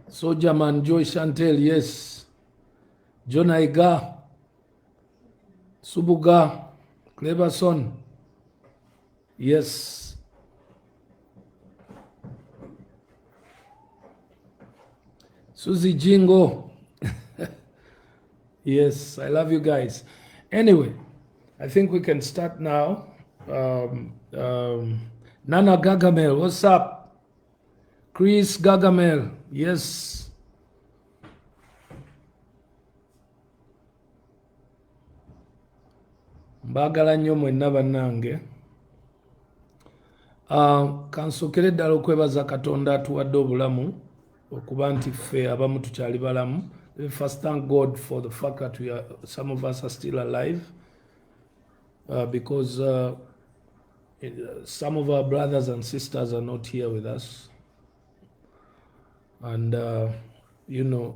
Soldier Man, Joy Chantel, yes. John Aiga, Subuga, Cleverson, yes. Susie Jingo, yes, I love you guys. Anyway, I think we can start now. Nana Gagamel, what's up? Chris Gagamel, yes. Mbagala nnyo mwenna bannange. Kansokere ddala okwebaza Katonda atuwadde obulamu okuba nti ffe abamu tukyali balamu. Let me first thank God for the fact that some of us are still alive, because some of our brothers and sisters are not here with us. And, you know,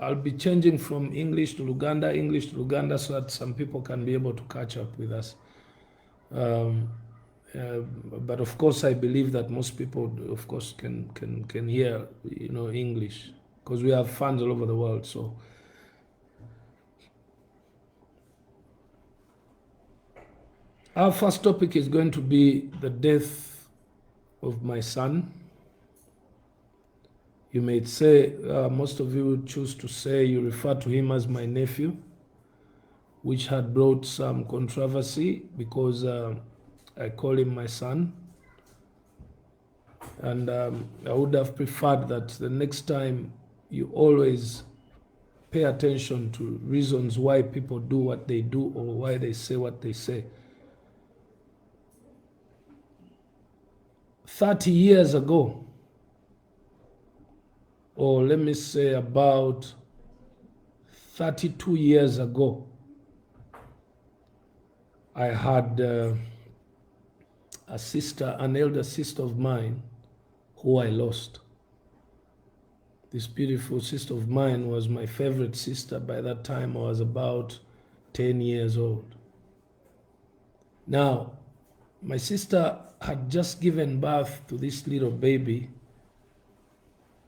I'll be changing from English to Luganda, so that some people can be able to catch up with us. But of course, I believe that most people, of course, can hear, you know, English, because we have fans all over the world. So, our first topic is going to be the death of my son. You may say, most of you choose to say, you refer to him as my nephew, which had brought some controversy because I call him my son. And I would have preferred that the next time you always pay attention to reasons why people do what they do or why they say what they say. 30 years ago, or let me say about 32 years ago, I had a sister, an elder sister of mine, who I lost. This beautiful sister of mine was my favorite sister. By that time, I was about 10 years old. Now, my sister had just given birth to this little baby,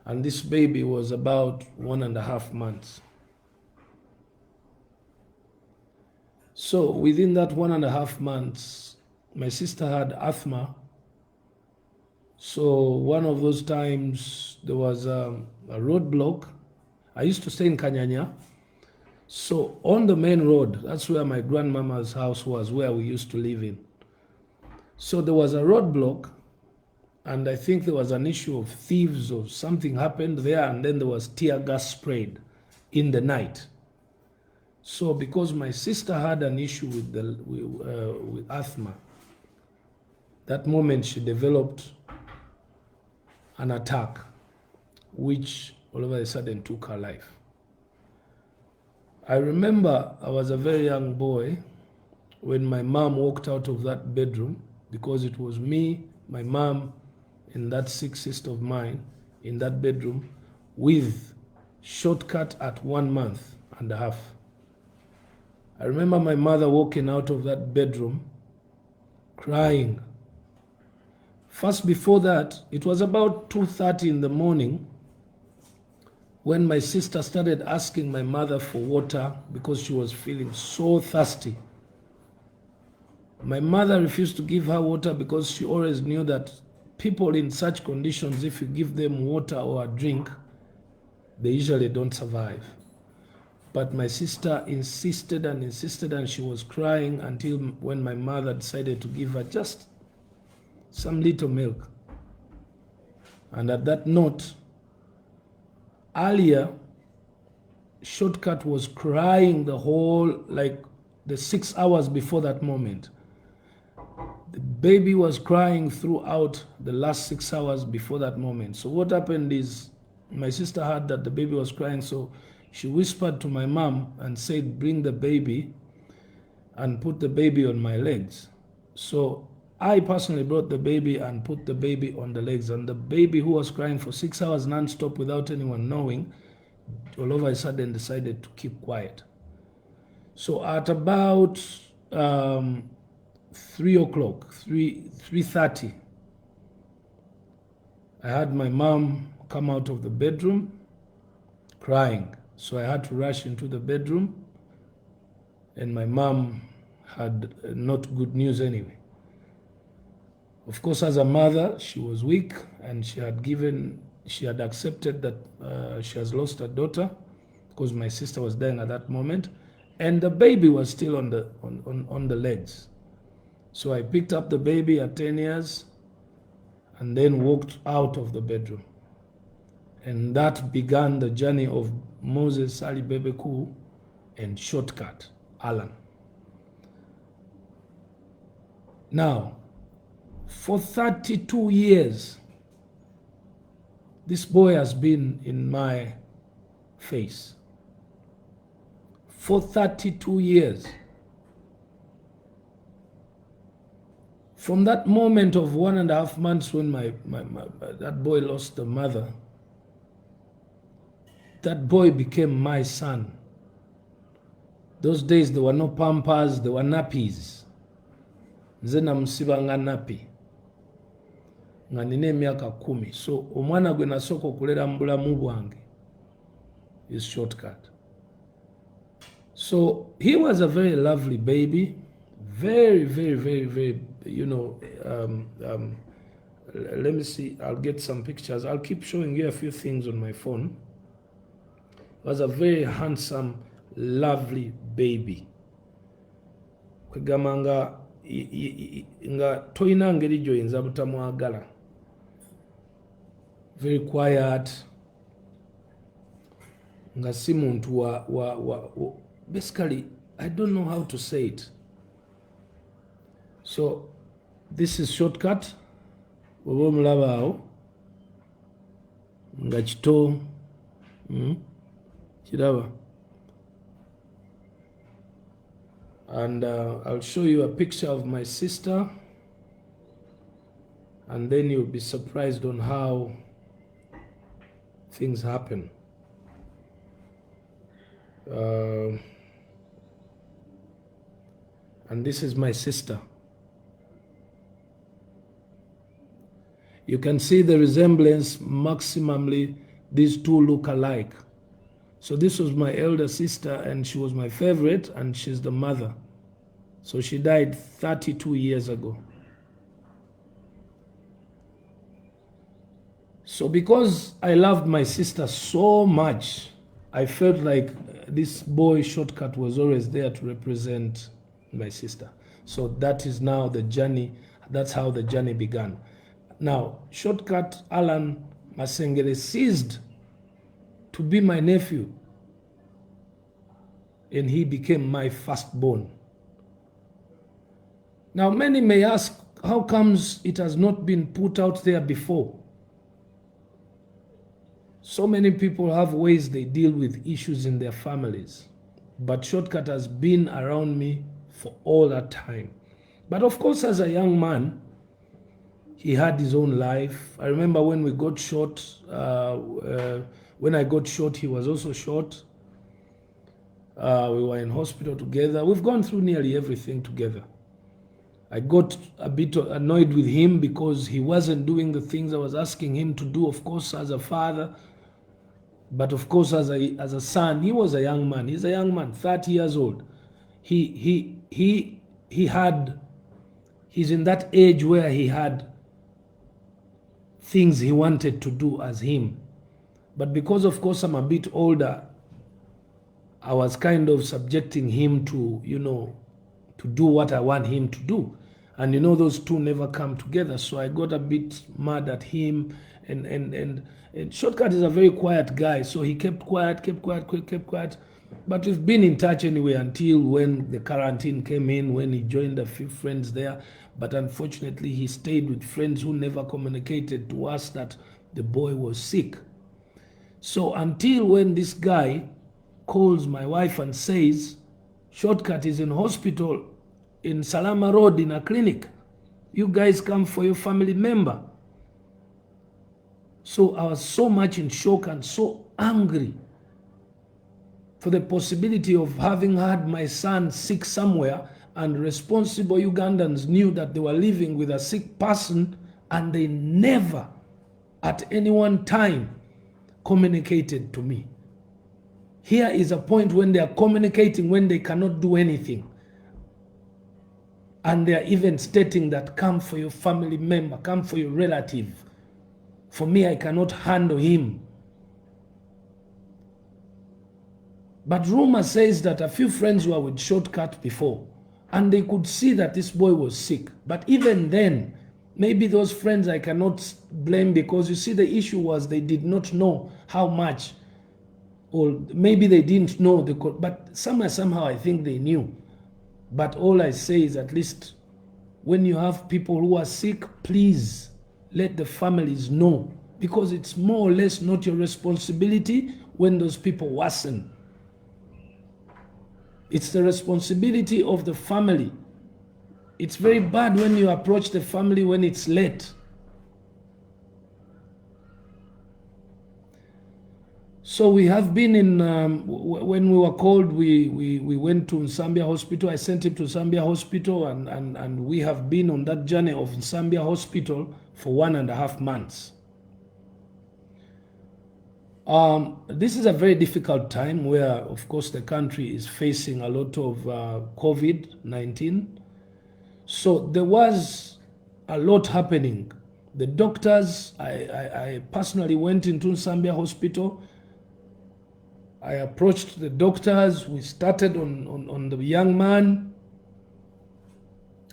and this baby was about 1.5 months. So within that 1.5 months, my sister had asthma. So one of those times there was a roadblock. I used to stay in Kanyanya. So on the main road, that's where my grandmama's house was, where we used to live in. So there was a roadblock, and I think there was an issue of thieves or something happened there, and then there was tear gas sprayed in the night. So because my sister had an issue with asthma, that moment she developed an attack, which all of a sudden took her life. I remember I was a very young boy when my mom walked out of that bedroom, because it was me, my mom, and that sick sister of mine in that bedroom with shortcut at 1.5 months. I remember my mother walking out of that bedroom crying. First, before that, it was about 2:30 in the morning when my sister started asking my mother for water because she was feeling so thirsty. My mother refused to give her water because she always knew that people in such conditions, if you give them water or a drink, they usually don't survive. But my sister insisted and insisted, and she was crying until when my mother decided to give her just some little milk. And at that note, earlier, Shortcut was crying the whole, like the 6 hours before that moment. The baby was crying throughout the last 6 hours before that moment. So what happened is my sister heard that the baby was crying, so she whispered to my mom and said, bring the baby and put the baby on my legs. So I personally brought the baby and put the baby on the legs, and the baby, who was crying for 6 hours non-stop without anyone knowing, all of a sudden decided to keep quiet. So at about 3:30, I had my mom come out of the bedroom crying. So I had to rush into the bedroom, and my mom had not good news anyway. Of course, as a mother, she was weak, and she had accepted that she has lost her daughter, because my sister was dying at that moment, and the baby was still on the legs. So I picked up the baby at 10 years and then walked out of the bedroom. And that began the journey of Moses, Sally, BebeCool, and Shortcut, Alan. Now, for 32 years, this boy has been in my face. For 32 years. From that moment of 1.5 months when that boy lost the mother, that boy became my son. Those days there were no Pampers, there were nappies. Nze namusibanga nappi nga nina emyaka 10. So omwana gwe nasooka okulera mu bulamu bwange is Shortcut. So he was a very lovely baby, very, very, very, very, let me see, I'll get some pictures. I'll keep showing you a few things on my phone. He was a very handsome, lovely baby. Kwegamba nga toyina ngeri gy'oyinza butamwagala. Very quiet. Nga si muntu basically, I don't know how to say it. So this is Shortcut. Oba omulaba awo nga kito kiraba. And I'll show you a picture of my sister, and then you'll be surprised on how things happen. And this is my sister. You can see the resemblance maximally. These two look alike. So this was my elder sister, and she was my favorite, and she's the mother. So she died 32 years ago. So because I loved my sister so much, I felt like this boy Shortcut was always there to represent my sister. So that is now the journey. That's how the journey began. Now, Shortcut Alan Masengere ceased to be my nephew, and he became my firstborn. Now, many may ask, how comes it has not been put out there before? So many people have ways they deal with issues in their families, but Shortcut has been around me for all that time. But of course, as a young man, he had his own life. I remember when we got shot, when I got shot, he was also shot. We were in hospital together. We've gone through nearly everything together. I got a bit annoyed with him because he wasn't doing the things I was asking him to do, of course, as a father. But of course, as a son, he was a young man. He's a young man, 30 years old. He's in that age where he had things he wanted to do as him. But because, of course, I'm a bit older, I was kind of subjecting him to, to do what I want him to do. And those two never come together. So I got a bit mad at him. And Shortcut is a very quiet guy. So he kept quiet. But we've been in touch anyway until when the quarantine came in, when he joined a few friends there. But unfortunately, he stayed with friends who never communicated to us that the boy was sick. So until when this guy calls my wife and says, Shortcut is in hospital in Salama Road in a clinic. You guys come for your family member. So I was so much in shock and so angry for the possibility of having had my son sick somewhere, and responsible Ugandans knew that they were living with a sick person, and they never at any one time communicated to me. Here is a point when they are communicating when they cannot do anything. And they are even stating that come for your family member, come for your relative. For me, I cannot handle him. But rumor says that a few friends were with Shortcut before, and they could see that this boy was sick. But even then, maybe those friends I cannot blame, because you see the issue was they did not know how much, or maybe they didn't know, but somehow I think they knew. But all I say is, at least when you have people who are sick, please let the families know, because it's more or less not your responsibility when those people worsen. It's the responsibility of the family. It's very bad when you approach the family when it's late. So we have been in, when we were called, we went to Nsambia Hospital. I sent him to Nsambia Hospital, and we have been on that journey of Nsambia Hospital for 1.5 months. This is a very difficult time where, of course, the country is facing a lot of COVID-19. So there was a lot happening. The doctors, I personally went into Nsambia Hospital. I approached the doctors. We started on the young man.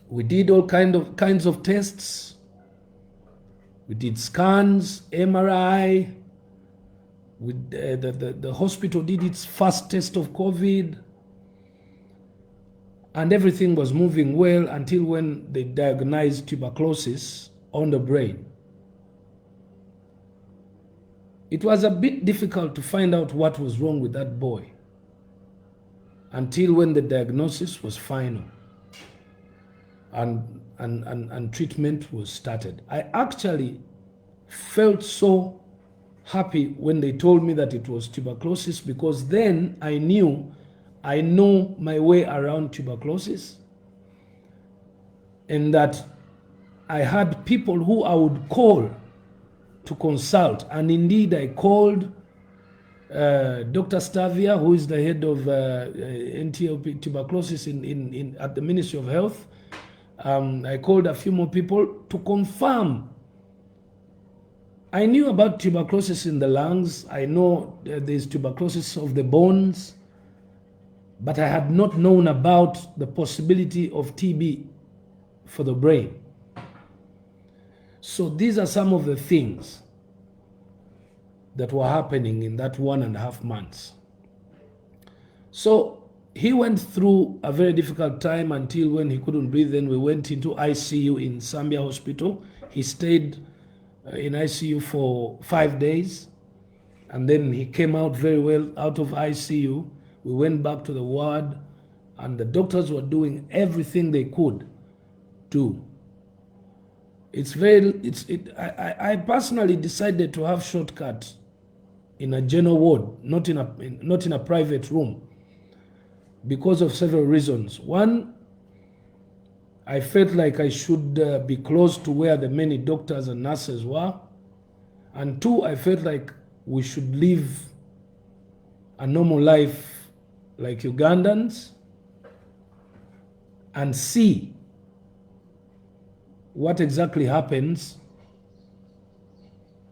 We did all kinds of tests. We did scans, MRI. The hospital did its first test of COVID, and everything was moving well until when they diagnosed tuberculosis on the brain. It was a bit difficult to find out what was wrong with that boy until when the diagnosis was final and treatment was started. I actually felt so happy when they told me that it was tuberculosis, because then I know my way around tuberculosis, and that I had people who I would call to consult. And indeed, I called Dr. Stavia, who is the head of NTLP tuberculosis at the Ministry of Health. I called a few more people to confirm. I knew about tuberculosis in the lungs. I know there's tuberculosis of the bones, but I had not known about the possibility of TB for the brain. So these are some of the things that were happening in that 1.5 months. So he went through a very difficult time until when he couldn't breathe. Then we went into ICU in Nsambia Hospital. He stayed in ICU for 5 days, and then he came out very well out of ICU. We went back to the ward, and the doctors were doing everything they could do. I personally decided to have Shortcut in a general ward, not in a private room, because of several reasons. One, I felt like I should be close to where the many doctors and nurses were. And two, I felt like we should live a normal life like Ugandans and see what exactly happens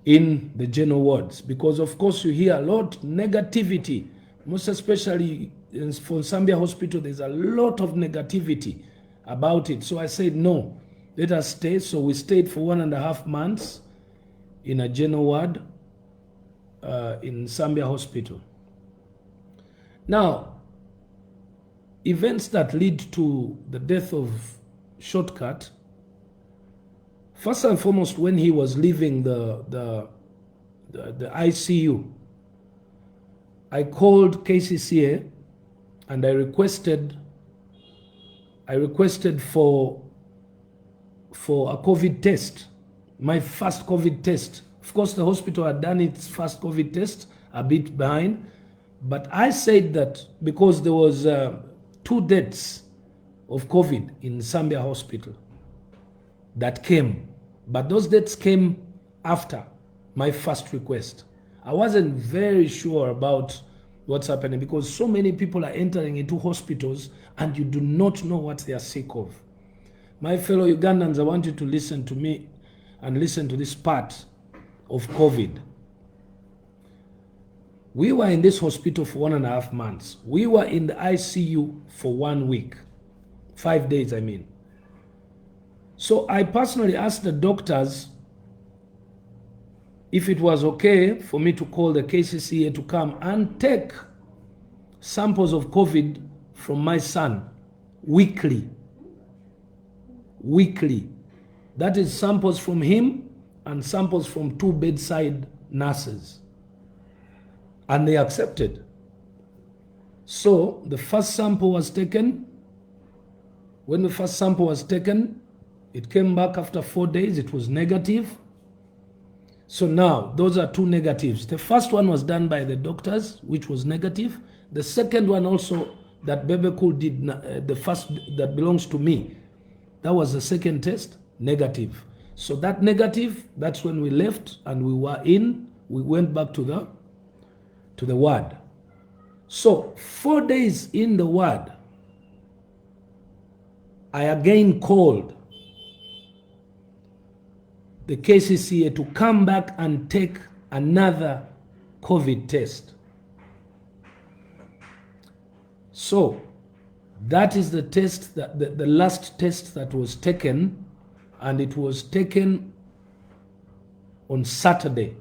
in the general wards. Because of course you hear a lot of negativity, most especially for Nsambia Hospital, there's a lot of negativity about it. So I said, no, let us stay. So we stayed for 1.5 months in a general ward in Nsambia Hospital. Now, events that lead to the death of Shortcut, first and foremost, when he was leaving the ICU, I called KCCA and I requested for a COVID test, my first COVID test. Of course, the hospital had done its first COVID test, a bit behind, but I said that because there was 2 deaths of COVID in Nsambia Hospital that came, but those deaths came after my first request. I wasn't very sure about what's happening because so many people are entering into hospitals and you do not know what they are sick of. My fellow Ugandans, I want you to listen to me and listen to this part of COVID. We were in this hospital for 1.5 months. We were in the ICU for 1 week, 5 days, I mean. So I personally asked the doctors if it was okay for me to call the KCCA to come and take samples of COVID from my son weekly. Weekly. That is samples from him and samples from 2 bedside nurses. And they accepted. So the first sample was taken. When the first sample was taken, it came back after 4 days. It was negative. So now those are 2 negatives. The first one was done by the doctors, which was negative. The second one also that BebeCool did, the first that belongs to me, that was the second test, negative. So that negative, that's when we left and we went back to the ward. So 4 days in the ward, I again called the KCCA to come back and take another COVID test. So that is the test, that the last test that was taken, and it was taken on Saturday.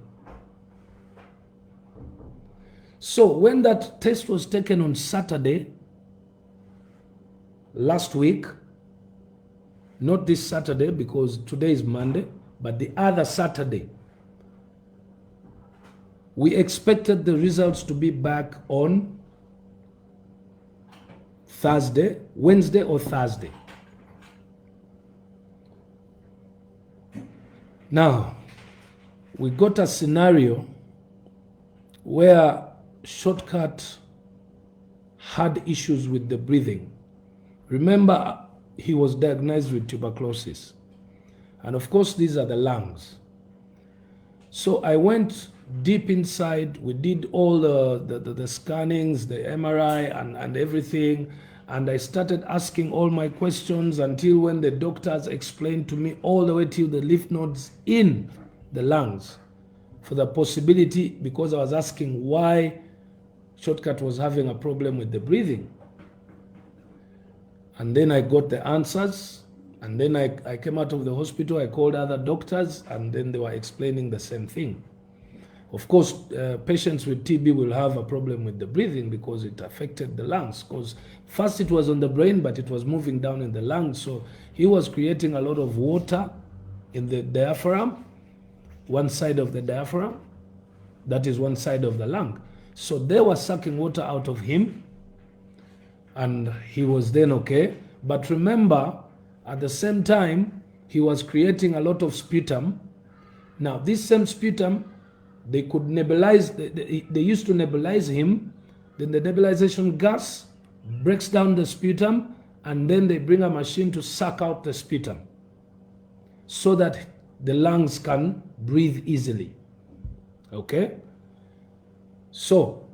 So when that test was taken on Saturday, last week, not this Saturday because today is Monday, but the other Saturday, we expected the results to be back on Thursday, Wednesday or Thursday. Now, we got a scenario where Shortcut had issues with the breathing. Remember, he was diagnosed with tuberculosis. And of course, these are the lungs. So I went deep inside. We did all the scannings, the MRI and everything. And I started asking all my questions until when the doctors explained to me all the way till the lymph nodes in the lungs for the possibility, because I was asking why Shortcut was having a problem with the breathing. And then I got the answers. And then I came out of the hospital, I called other doctors, and then they were explaining the same thing. Of course, patients with TB will have a problem with the breathing because it affected the lungs. Because first it was on the brain, but it was moving down in the lungs. So he was creating a lot of water in the diaphragm, one side of the diaphragm, that is one side of the lung. So they were sucking water out of him, and he was then okay. But remember, at the same time, he was creating a lot of sputum. Now, this same sputum, they could nebulize, they used to nebulize him, then the nebulization gas breaks down the sputum, and then they bring a machine to suck out the sputum so that the lungs can breathe easily. Okay? So,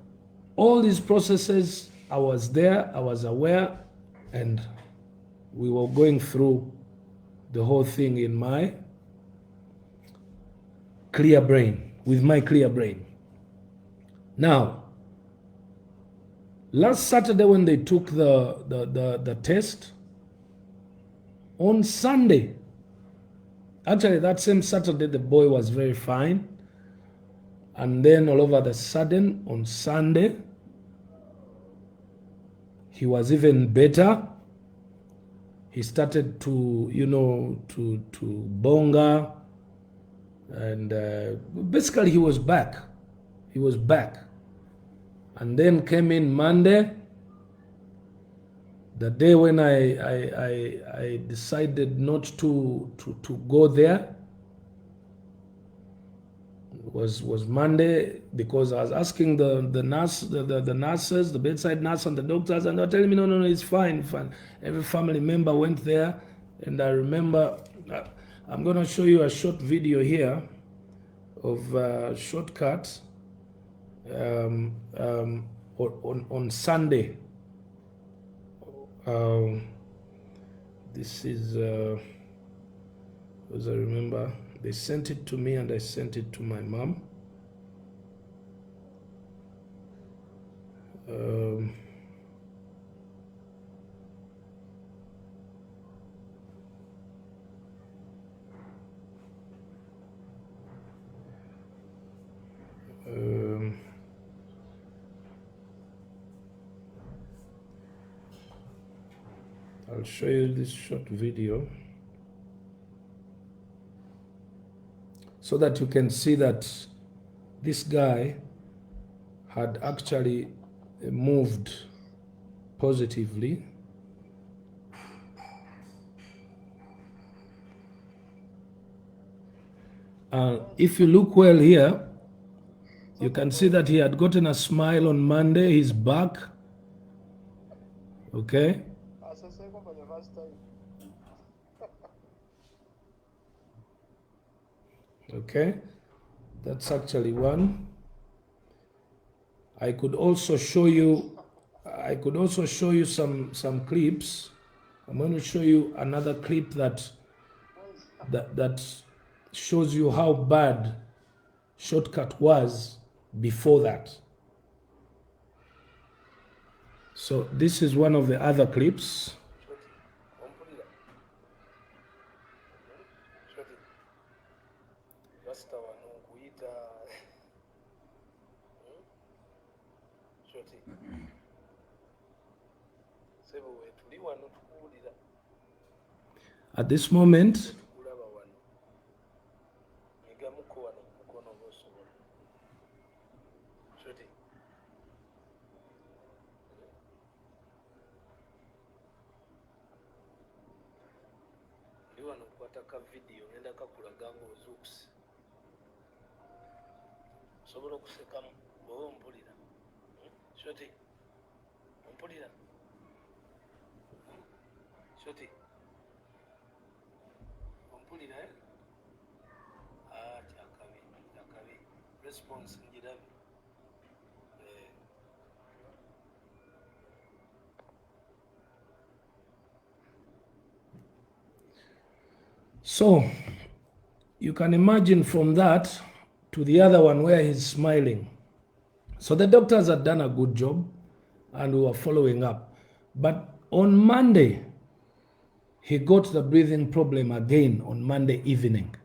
all these processes, I was there, I was aware, and we were going through the whole thing in my clear brain, with my clear brain. Now, last Saturday when they took the test, on Sunday, actually that same Saturday the boy was very fine, and then all over the sudden on Sunday, he was even better. He started to, to bonga, and basically he was back. He was back. And then came in Monday, the day when I decided not to go there. Was Monday, because I was asking the nurses, the bedside nurse and the doctors, and they were telling me, no, it's fine. Every family member went there, and I remember, I'm going to show you a short video here of Shortcut on Sunday. This is, as I remember, they sent it to me and I sent it to my mom. I'll show you this short video so that you can see that this guy had actually moved positively. If you look well here, you can see that he had gotten a smile on Monday. He's back. Okay. Okay, that's actually one. I could also show you some clips. I'm going to show you another clip that shows you how bad Shortcut was before that. So this is one of the other clips. At this moment, so you can imagine from that to the other one where he's smiling. So the doctors had done a good job and we were following up. But on Monday, he got the breathing problem again on Monday evening.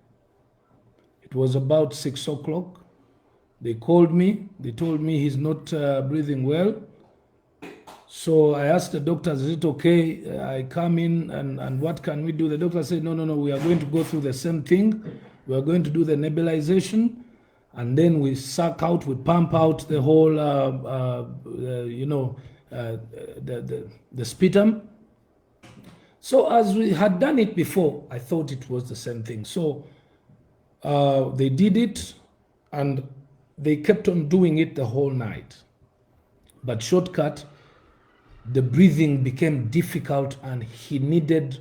It was about 6 o'clock. They called me. They told me he's not breathing well. So I asked the doctors, is it okay? I come in and what can we do? The doctor said, no, we are going to go through the same thing. We are going to do the nebulization and then we suck out, we pump out the whole, the sputum. So as we had done it before, I thought it was the same thing. So they did it and they kept on doing it the whole night. But Shortcut, the breathing became difficult and he needed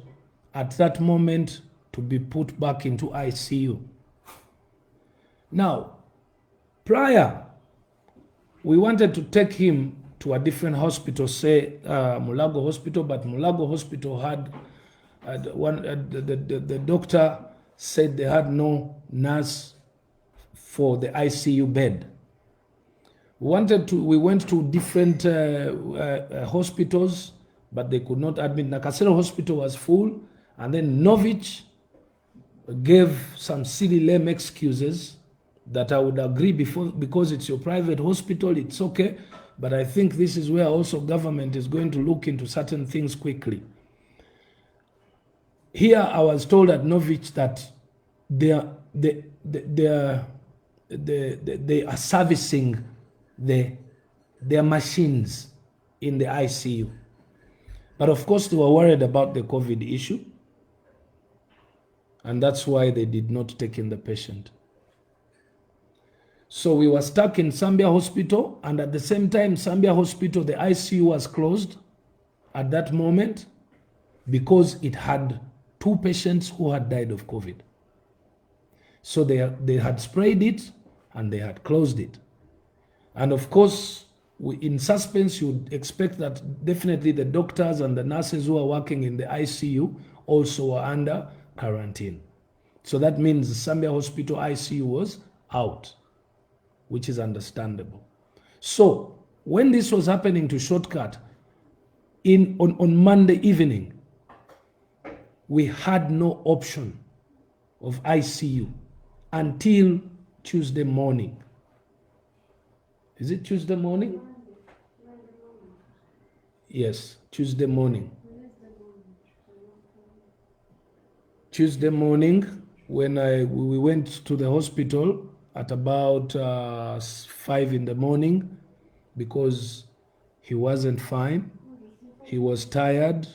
at that moment to be put back into ICU. Now, prior, we wanted to take him to a different hospital, say Mulago Hospital, but Mulago Hospital had the doctor said they had no nurse for the ICU bed. We went to different hospitals, but they could not admit. Nakasero Hospital was full, and then Novich gave some silly lame excuses that I would agree because it's your private hospital, it's okay. But I think this is where also government is going to look into certain things quickly. Here I was told at Novich that they are servicing their machines in the ICU. But of course they were worried about the COVID issue, and that's why they did not take in the patient. So we were stuck in Zambia Hospital, and at the same time, Zambia Hospital, the ICU was closed at that moment because it had 2 patients who had died of COVID. So they had sprayed it and they had closed it. And of course, in suspense, you would expect that definitely the doctors and the nurses who are working in the ICU also are under quarantine. So that means the Zambia Hospital ICU was out, which is understandable. So when this was happening to Shortcut on Monday evening, we had no option of ICU until Tuesday morning. Is it Tuesday morning? Yes, Tuesday morning. Tuesday morning, when we went to the hospital at about 5 in the morning, because he wasn't fine. He was tired.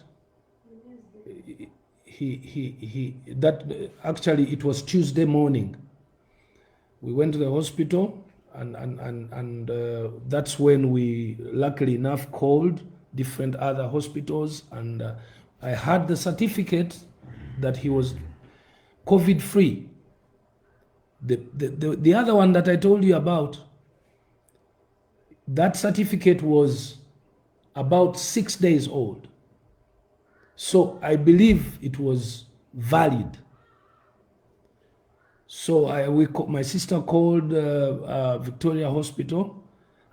Actually, it was Tuesday morning. We went to the hospital, and that's when we, luckily enough, called different other hospitals, and I had the certificate that he was COVID-free. The other one that I told you about, that certificate was about 6 days old. So I believe it was valid. So my sister called Victoria Hospital,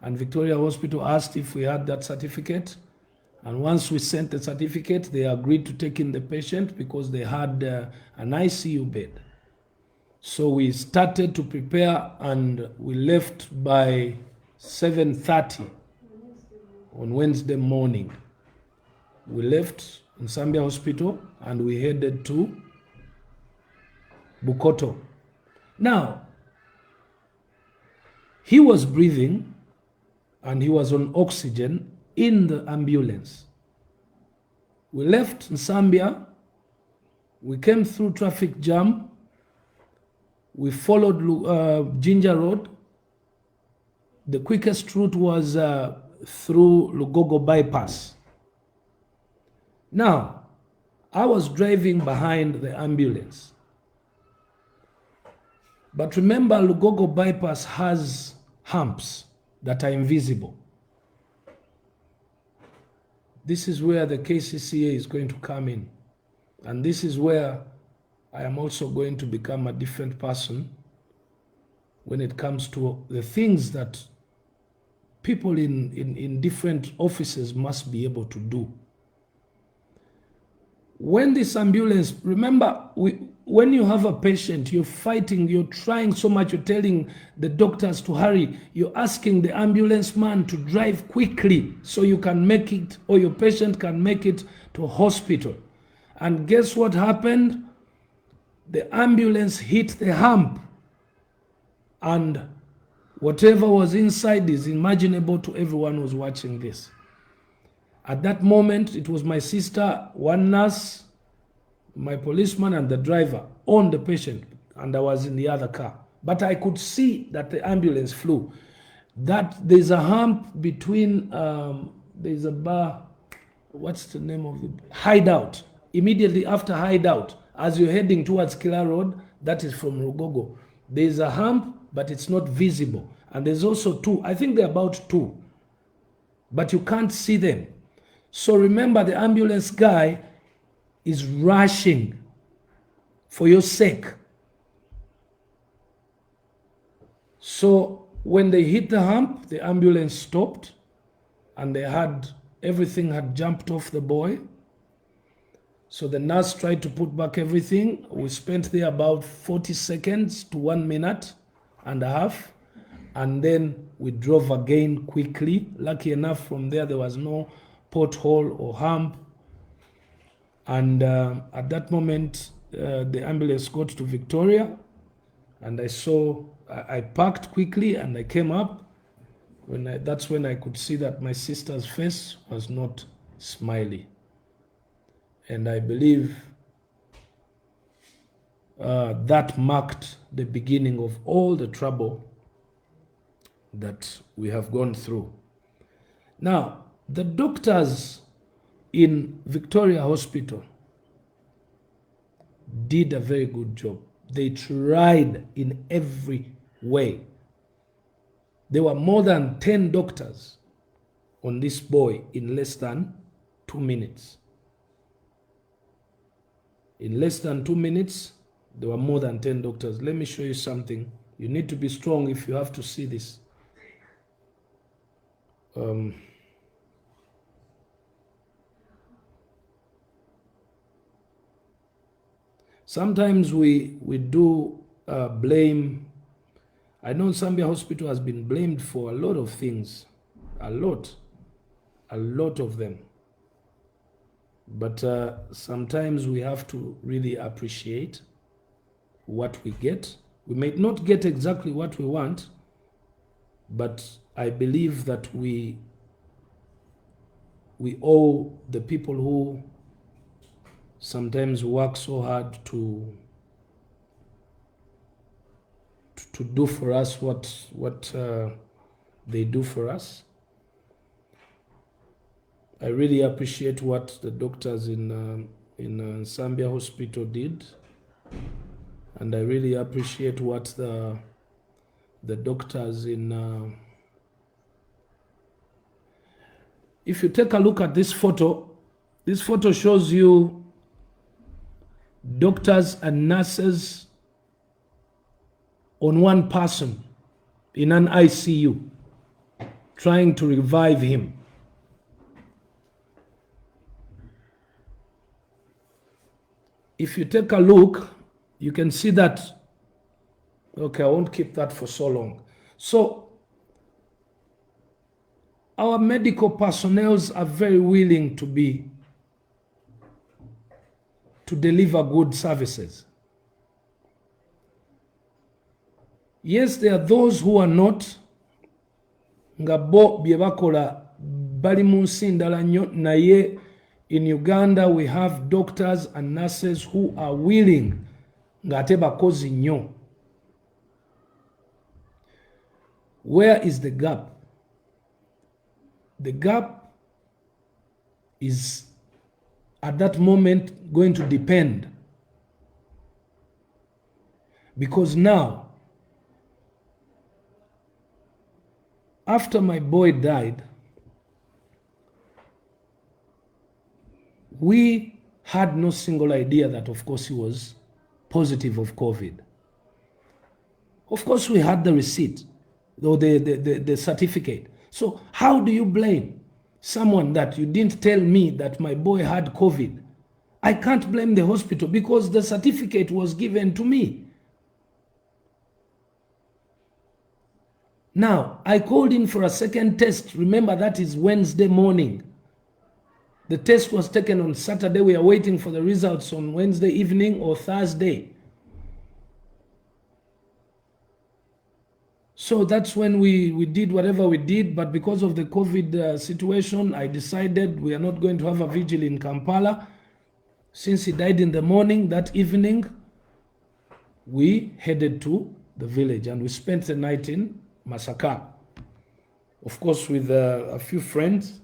and Victoria Hospital asked if we had that certificate. And once we sent the certificate, they agreed to take in the patient because they had an ICU bed. So we started to prepare, and we left by 7:30 on Wednesday morning. We left in Zambia Hospital and we headed to Bukoto. Now, he was breathing and he was on oxygen in the ambulance. We left in Zambia, we came through traffic jam, we followed Ginger Road. The quickest route was through Lugogo bypass. Now, I was driving behind the ambulance. But remember, Lugogo bypass has humps that are invisible. This is where the KCCA is going to come in. And this is where I am also going to become a different person when it comes to the things that people in different offices must be able to do. When this ambulance, remember, when you have a patient, you're fighting, you're trying so much, you're telling the doctors to hurry, you're asking the ambulance man to drive quickly so you can make it, or your patient can make it to hospital. And guess what happened? The ambulance hit the hump, and whatever was inside is imaginable to everyone who's watching this. At that moment, it was my sister, one nurse, my policeman, and the driver on the patient, and I was in the other car. But I could see that the ambulance flew. That there's a hump between, there's a bar, what's the name of the hideout? Immediately after hideout, as you're heading towards Kila Road, that is from Rugogo. There's a hump, but it's not visible. And there's also two, I think they're about two, but you can't see them. So remember, the ambulance guy is rushing for your sake. So when they hit the hump, the ambulance stopped, and everything had jumped off the boy. So the nurse tried to put back everything. We spent there about 40 seconds to 1 minute and a half. And then we drove again quickly. Lucky enough, from there was no pothole or hump. And at that moment, the ambulance got to Victoria, and I parked quickly and I came up. That's when I could see that my sister's face was not smiley. And I believe that marked the beginning of all the trouble that we have gone through. Now, the doctors in Victoria Hospital did a very good job. They tried in every way. There were more than 10 doctors on this boy in less than 2 minutes. In less than 2 minutes, there were more than 10 doctors. Let me show you something. You need to be strong if you have to see this. Sometimes we do blame. I know Zambia Hospital has been blamed for a lot of things, a lot of them. But sometimes we have to really appreciate what we get. We may not get exactly what we want, but I believe that we owe the people who sometimes work so hard to do for us what they do for us. I really appreciate what the doctors in Zambia Hospital did, and I really appreciate what the doctors in. If you take a look at this photo shows you doctors and nurses on one person in an ICU trying to revive him. If you take a look, you can see that, okay, I won't keep that for so long. So our medical personnel are very willing to deliver good services. Yes, there are those who are not. Nga bo byebakola bali mu nsi ndala nnyo, naye in Uganda we have doctors and nurses who are willing nga ate bakozi nnyo. Where is the gap? The gap is at that moment going to depend, because now, after my boy died, we had no single idea that, of course, he was positive of COVID. Of course, we had the receipt or the certificate. So how do you blame someone that you didn't tell me that my boy had COVID? I can't blame the hospital because the certificate was given to me. Now, I called in for a second test. Remember, that is Wednesday morning. The test was taken on Saturday. We are waiting for the results on Wednesday evening or Thursday. So that's when we did whatever we did. But because of the COVID situation, I decided we are not going to have a vigil in Kampala. Since he died in the morning, that evening, we headed to the village and we spent the night in Masaka. Of course, with a few friends.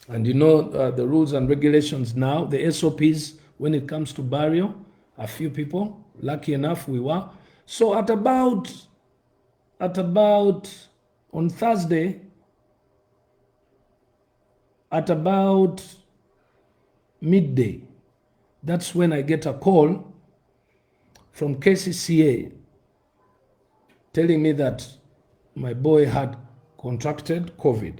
And you know the rules and regulations now, the SOPs when it comes to burial, a few people, lucky enough we were. So at about on Thursday, at about midday, that's when I get a call from KCCA telling me that my boy had contracted COVID.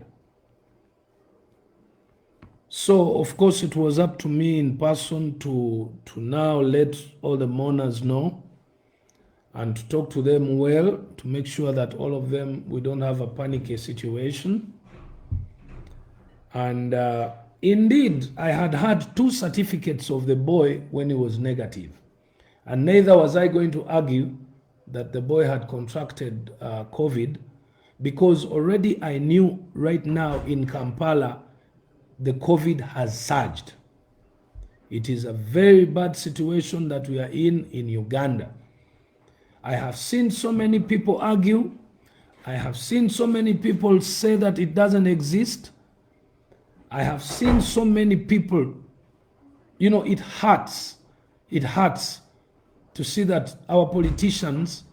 So, of course, it was up to me in person to now let all the mourners know and to talk to them well, to make sure that all of them, we don't have a panicky situation. And indeed, I had 2 certificates of the boy when he was negative. And neither was I going to argue that the boy had contracted COVID, because already I knew right now in Kampala, the COVID has surged. It is a very bad situation that we are in Uganda. I have seen so many people argue. I have seen so many people say that it doesn't exist. I have seen so many people, you know, it hurts. It hurts to see that our politicians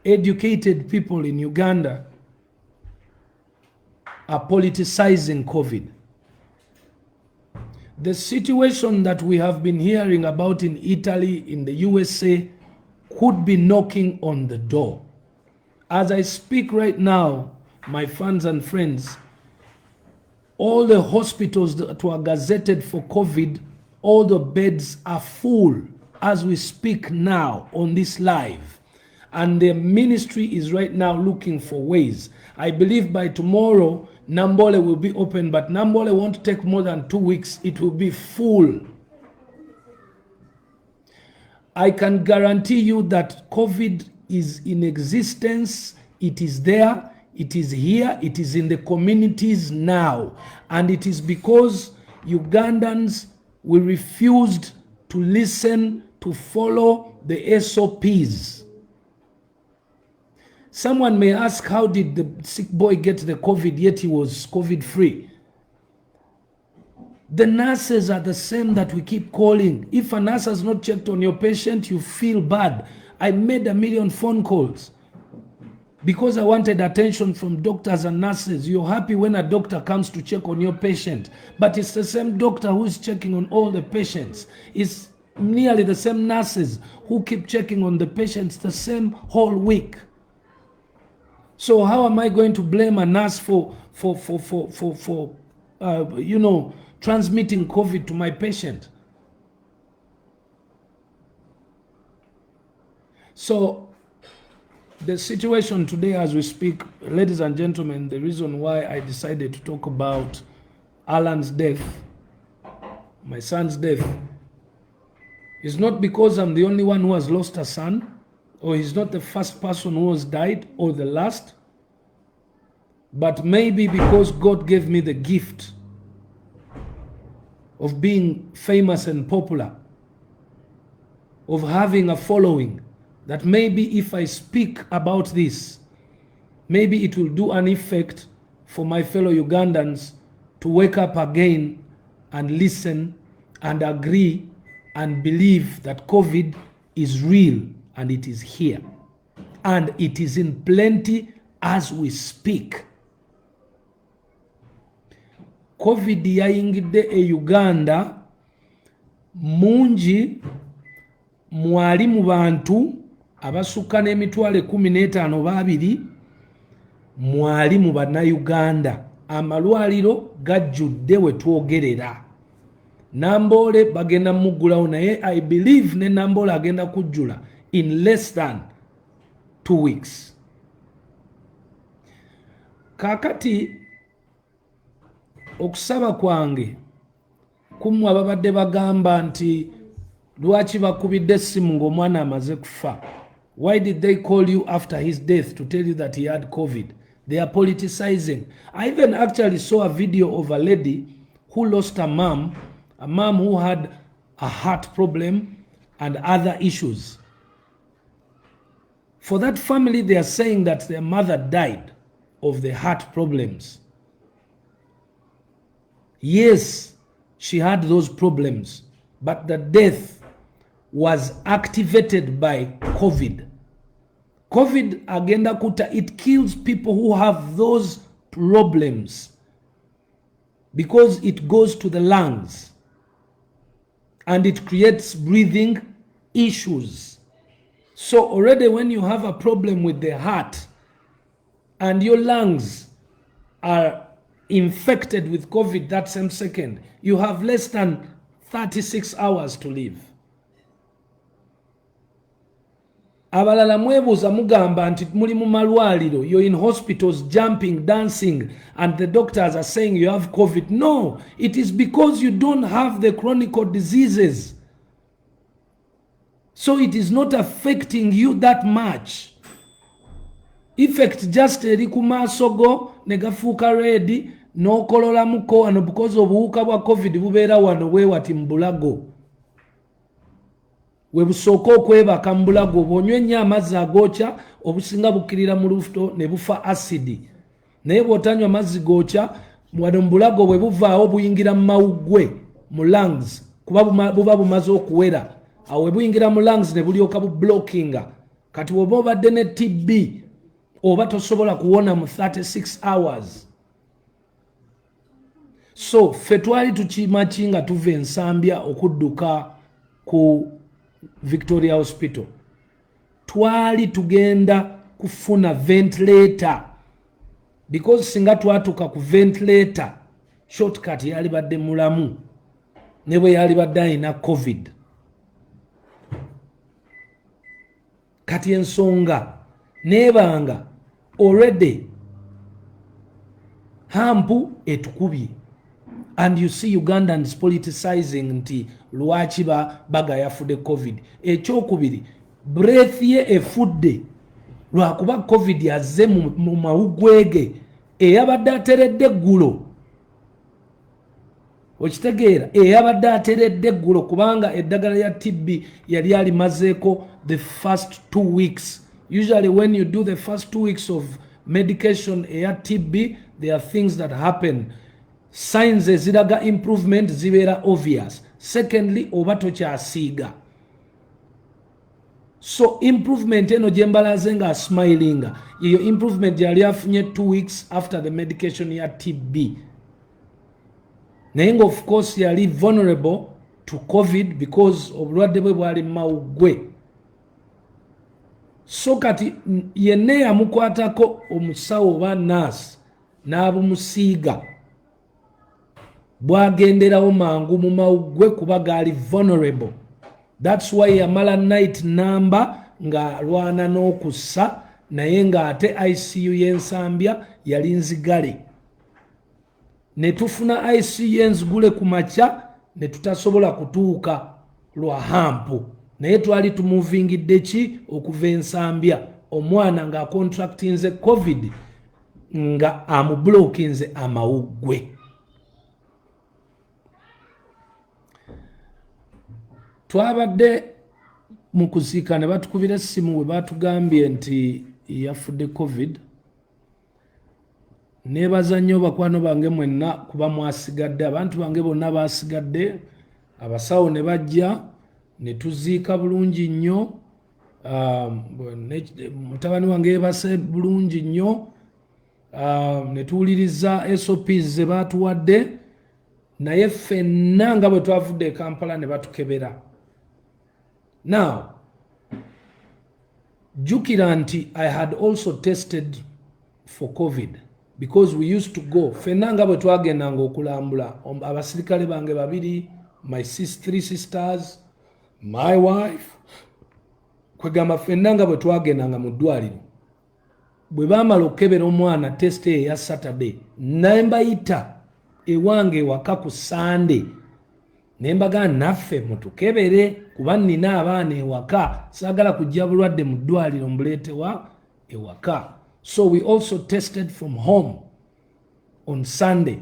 educated people in Uganda are politicizing COVID. The situation that we have been hearing about in Italy, in the USA, could be knocking on the door. As I speak right now, my fans and friends, all the hospitals that were gazetted for COVID, all the beds are full as we speak now on this live. And the ministry is right now looking for ways. I believe by tomorrow, Nambole will be open, but Nambole won't take more than 2 weeks. It will be full. I can guarantee you that COVID is in existence. It is there. It is here. It is in the communities now. And it is because Ugandans, we refused to listen, to follow the SOPs. Someone may ask, how did the sick boy get the COVID yet he was COVID-free? The nurses are the same that we keep calling. If a nurse has not checked on your patient, you feel bad. I made 1 million phone calls because I wanted attention from doctors and nurses. You're happy when a doctor comes to check on your patient, but it's the same doctor who's checking on all the patients. It's nearly the same nurses who keep checking on the patients the same whole week. So how am I going to blame a nurse for transmitting COVID to my patient? So the situation today as we speak, ladies and gentlemen, the reason why I decided to talk about Alan's death, my son's death, is not because I'm the only one who has lost a son, or he's not the first person who has died, or the last, but maybe because God gave me the gift of being famous and popular, of having a following, that maybe if I speak about this, maybe it will do an effect for my fellow Ugandans to wake up again and listen and agree and believe that COVID is real. And it is here. And it is in plenty as we speak. COVID yayingidde e Uganda mungi mwali mu bantu abasukka n'emitwalo 15 babiri mwali mu bannayuganda. Amalwaliro gajjudde we twogerera. Nambole bagenda muggulawo naye I believe ne Nambole agenda kujjula in less than 2 weeks. Kakati okusaba kwange kumwe ababadde bagamba nti lwaki bakubidde essimu ng'omwana amaze kufa. Why did they call you after his death to tell you that he had COVID? They are politicizing. I even actually saw a video of a lady who lost a mom who had a heart problem and other issues. For that family, they are saying that their mother died of the heart problems. Yes, she had those problems, but the death was activated by COVID. COVID agenda kuta, it kills people who have those problems because it goes to the lungs and it creates breathing issues. So already when you have a problem with the heart and your lungs are infected with COVID that same second, you have less than 36 hours to live. Abalala mwebuuza mugamba nti muli mu malwaliro, you're in hospitals jumping, dancing, and the doctors are saying you have COVID. No, it is because you don't have the chronic diseases. So it is not affecting you that much. Effect just eri ku maaso go negafuuka red n'okolola muko wano because obuwuka bwa COVID bubeera wano weewati mu bulago. We busooka okwebaka mu bulago bw'onywa ennyo amazzi agookya obusinga bukkirira mu lubuto ne bufa acidi. Naye bw'otanywa amazzi gookya wano mu bulago bwe buvaawo buyingira mu mawuggwe mu lungs kuba buba bumaze okuwera. Awe buyingira mu lungs ne bulyoka bu blockinga kati woba obadde ne TB oba tosobola kuwona mu 36 hours. So ffe twali tukimaki nga tuva ensambya okudduka ku Victoria Hospital, twali tugenda kufuna ventilator because singa twatuka ku ventilator shortcut yali badde mulamu ne bwe yali badde alina COVID. Kati ensonga nebanga already hampu etukubye, and you see Ugandans politicizing nti lwaki bagayafudde COVID. Ekyokubiri, breath ye efudde lwakuba COVID yazze mu mawugwege eyabadde ateredde eggulo. Okitegeera, eyabadde ateredde eggulo kubanga eddagala ya TB yali alimazeeko the first 2 weeks. Usually when you do the first 2 weeks of medication eya TB, there are things that happen. Signs eziraga improvement zibeera obvious. Secondly, oba tokyasiiga. So improvement eno gyembalaze nga smilinga, iyo improvement yali afunye 2 weeks after the medication ya TB. Naye nga of course yali vulnerable to COVID because obulwadde bwe bwali mawugwe. So kati yenna yamukwatako omusawo oba nurse n'abumusiiga, bwagenderawo mangu mu mawugwe kuba gaali vulnerable. That's why yamala night number nga lwana n'okussa, naye nga ate ICU y'ensambya yali nzigale. Ne tufuna ICU y'enzigule ku makya ne tutasobola kutuuka lwa hampu, naye twali tumuvingidde ki okuva ensambya, omwana nga contractinze COVID nga amublokinze amawugwe. Twabadde mu kusiika ne batukubira essimu we batugambye nti yafudde COVID. Nebaza nnyo bakwano bange mwenna kuba mwasigadde, abantu bange bonna basigadde, abasawo ne bajja ne tuziika bulungi nnyo. Mutabani wange yebase bulungi nnyo, ne tuwuliriza SOPs ze batuwadde, naye ffenna nga bwe twavudde e Kampala ne batukebera. Now, jukira nti I had also tested for COVID because we used to go. Ffenna nga bwe twagendanga okulambula, abasirikale bange babiri, my 3 sisters, my wife, kwegamba ffenna nga bwe twagendanga mu ddwaliro, bwe baamala okukebera omwana test eya Saturday, naye mbayita ewange ewaka ku Sunday, ne mbaga naffe mutukebere kuba nnina abaana ewaka, saagala kujja bulwadde mu ddwaliro mbuleetewa ewaka. So we also tested from home on Sunday.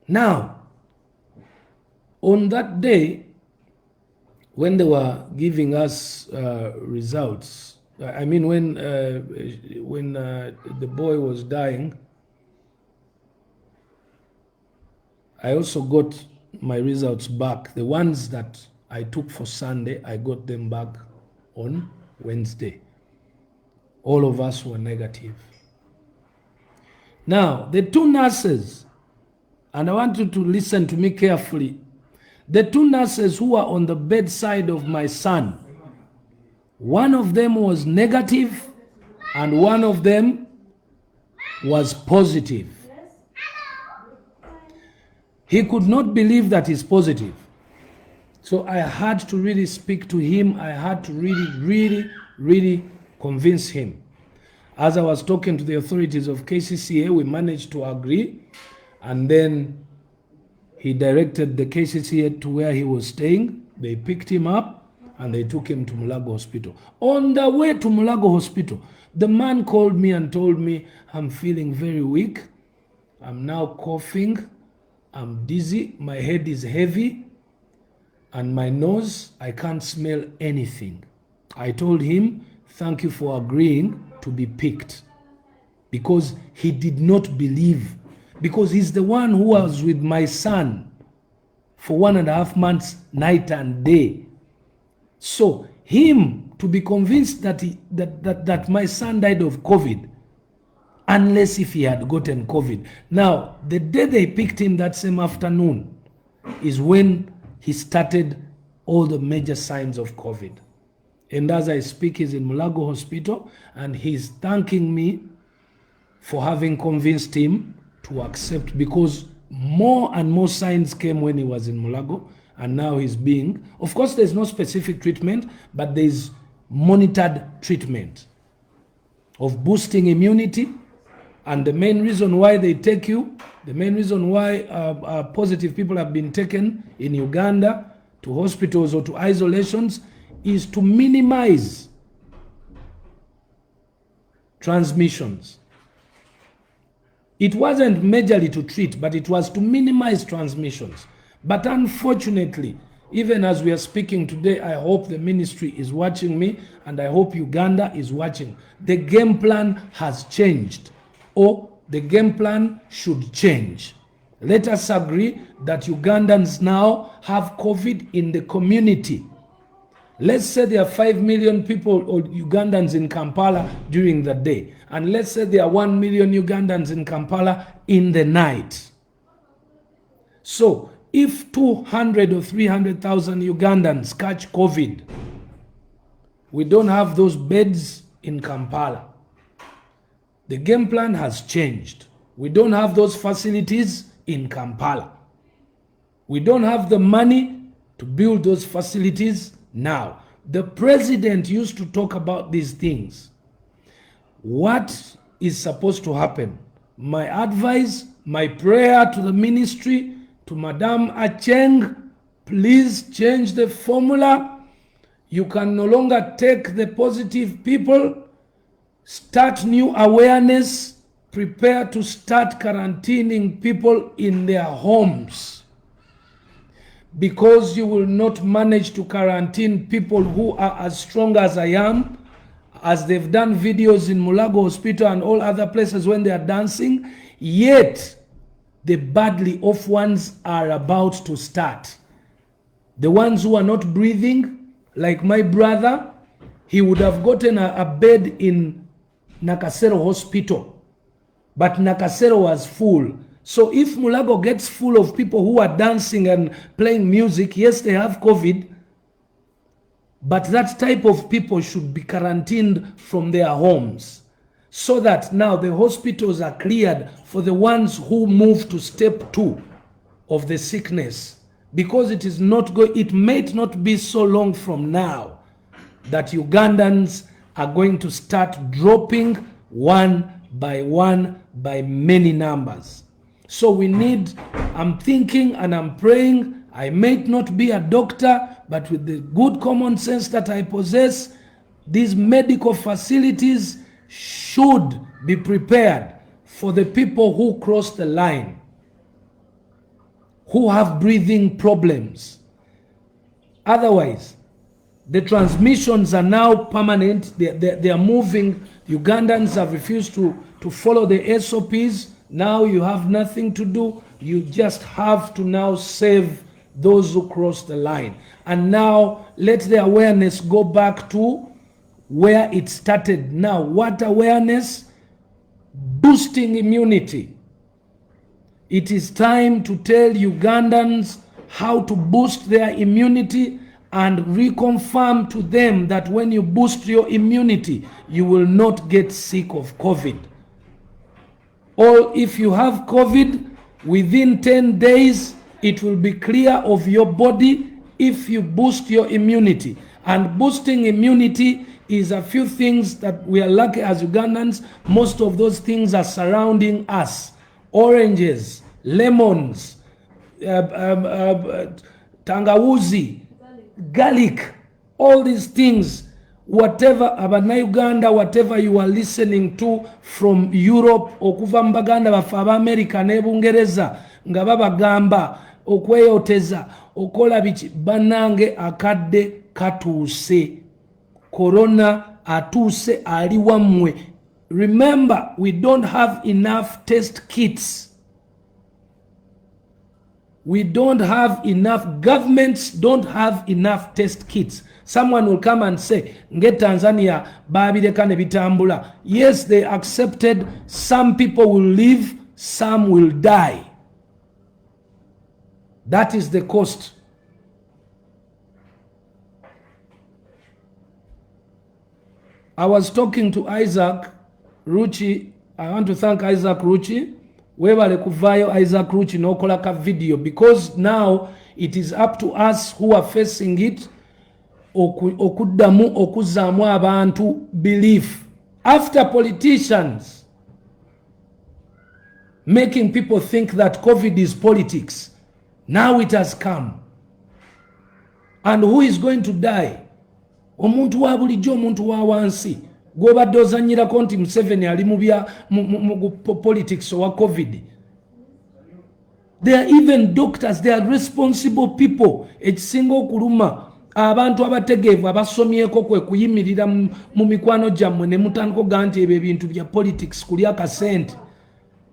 Now, on that day, when they were giving us results, I mean when the boy was dying, I also got my results back. The ones that I took for Sunday, I got them back on Wednesday. All of us were negative. Now, the 2 nurses, and I want you to listen to me carefully, the 2 nurses who were on the bedside of my son, one of them was negative and one of them was positive. He could not believe that he's positive. So I had to really speak to him. I had to really convince him. As I was talking to the authorities of KCCA, we managed to agree, and then he directed the KCCA to where he was staying. They picked him up and they took him to Mulago Hospital. On the way to Mulago Hospital, the man called me and told me, I'm feeling very weak. I'm now coughing. I'm dizzy. My head is heavy. And my nose, I can't smell anything. I told him, thank you for agreeing to be picked. Because he did not believe. Because he's the one who was with my son for 1.5 months, night and day. So him to be convinced that that my son died of COVID, unless if he had gotten COVID. Now, the day they picked him that same afternoon is when he started all the major signs of COVID. And as I speak, he's in Mulago Hospital, and he's thanking me for having convinced him to accept, because more and more signs came when he was in Mulago, and now he's being, of course, there's no specific treatment, but there's monitored treatment of boosting immunity. And the main reason why they take you, the main reason why positive people have been taken in Uganda to hospitals or to isolations is to minimize transmissions. It wasn't majorly to treat, but it was to minimize transmissions. But unfortunately, even as we are speaking today, I hope the ministry is watching me, and I hope Uganda is watching. The game plan has changed, or the game plan should change. Let us agree that Ugandans now have COVID in the community. Let's say there are 5 million people or Ugandans in Kampala during the day, and let's say there are 1 million Ugandans in Kampala in the night. So if 200 or 300,000 Ugandans catch COVID, we don't have those beds in Kampala. The game plan has changed. We don't have those facilities in Kampala. We don't have the money to build those facilities now. The president used to talk about these things. What is supposed to happen? My advice, my prayer to the ministry, to Madam Acheng, please change the formula. You can no longer take the positive people. Start new awareness. Prepare to start quarantining people in their homes, because you will not manage to quarantine people who are as strong as I am, as they've done videos in Mulago Hospital and all other places when they are dancing, yet the badly off ones are about to start. The ones who are not breathing, like my brother, he would have gotten a bed in Nakasero Hospital, but Nakasero was full. So if Mulago gets full of people who are dancing and playing music, yes, they have COVID, but that type of people should be quarantined from their homes, so that now the hospitals are cleared for the ones who move to step 2 of the sickness, because it is not it might not be so long from now that Ugandans are going to start dropping one by many numbers. So we need, I'm thinking and I'm praying, I may not be a doctor, but with the good common sense that I possess, these medical facilities should be prepared for the people who cross the line, who have breathing problems. Otherwise, the transmissions are now permanent. They are moving. Ugandans have refused to follow the SOPs. Now you have nothing to do. You just have to now save those who cross the line. And now let the awareness go back to where it started. Now, what awareness? Boosting immunity. It is time to tell Ugandans how to boost their immunity and reconfirm to them that when you boost your immunity, you will not get sick of COVID. Or if you have COVID, within 10 days, it will be clear of your body if you boost your immunity. And boosting immunity is a few things that we are lucky as Ugandans. Most of those things are surrounding us. Oranges, lemons, tangawuzi, garlic, all these things. Whatever abana Uganda, whatever you are listening to from Europe, okuva mbaganda bafa America ne Bungereza nga babagamba okweyoteza okola biki, banange akadde katuuse. Corona atuse ali wamwe. Remember, we don't have enough test kits. We don't have enough, governments don't have enough test kits. Someone will come and say, Nge Tanzania, babireka ne bitambula. Yes, they accepted. Some people will live, some will die. That is the cost. I was talking to Isaac Ruchi. I want to thank Isaac Ruchi. Webale kuvayo Isaac Ruchi nokola ka video, because now it is up to us who are facing it okuddamu okuzaamu abantu belief after politicians making people think that COVID is politics. Now it has come, and who is going to die? Omuntu wa bulijjo, omuntu wa wansi gwobadde ozanyirako nti Museveni ali mu politics wa COVID. They are even doctors, they are responsible people. Ekisinga okuluma abantu abategeevu abasomyeko kwe kuyimirira mu mikwano gyammwe ne mutandika ga nti ebyo ebintu bya politics kulya akasente.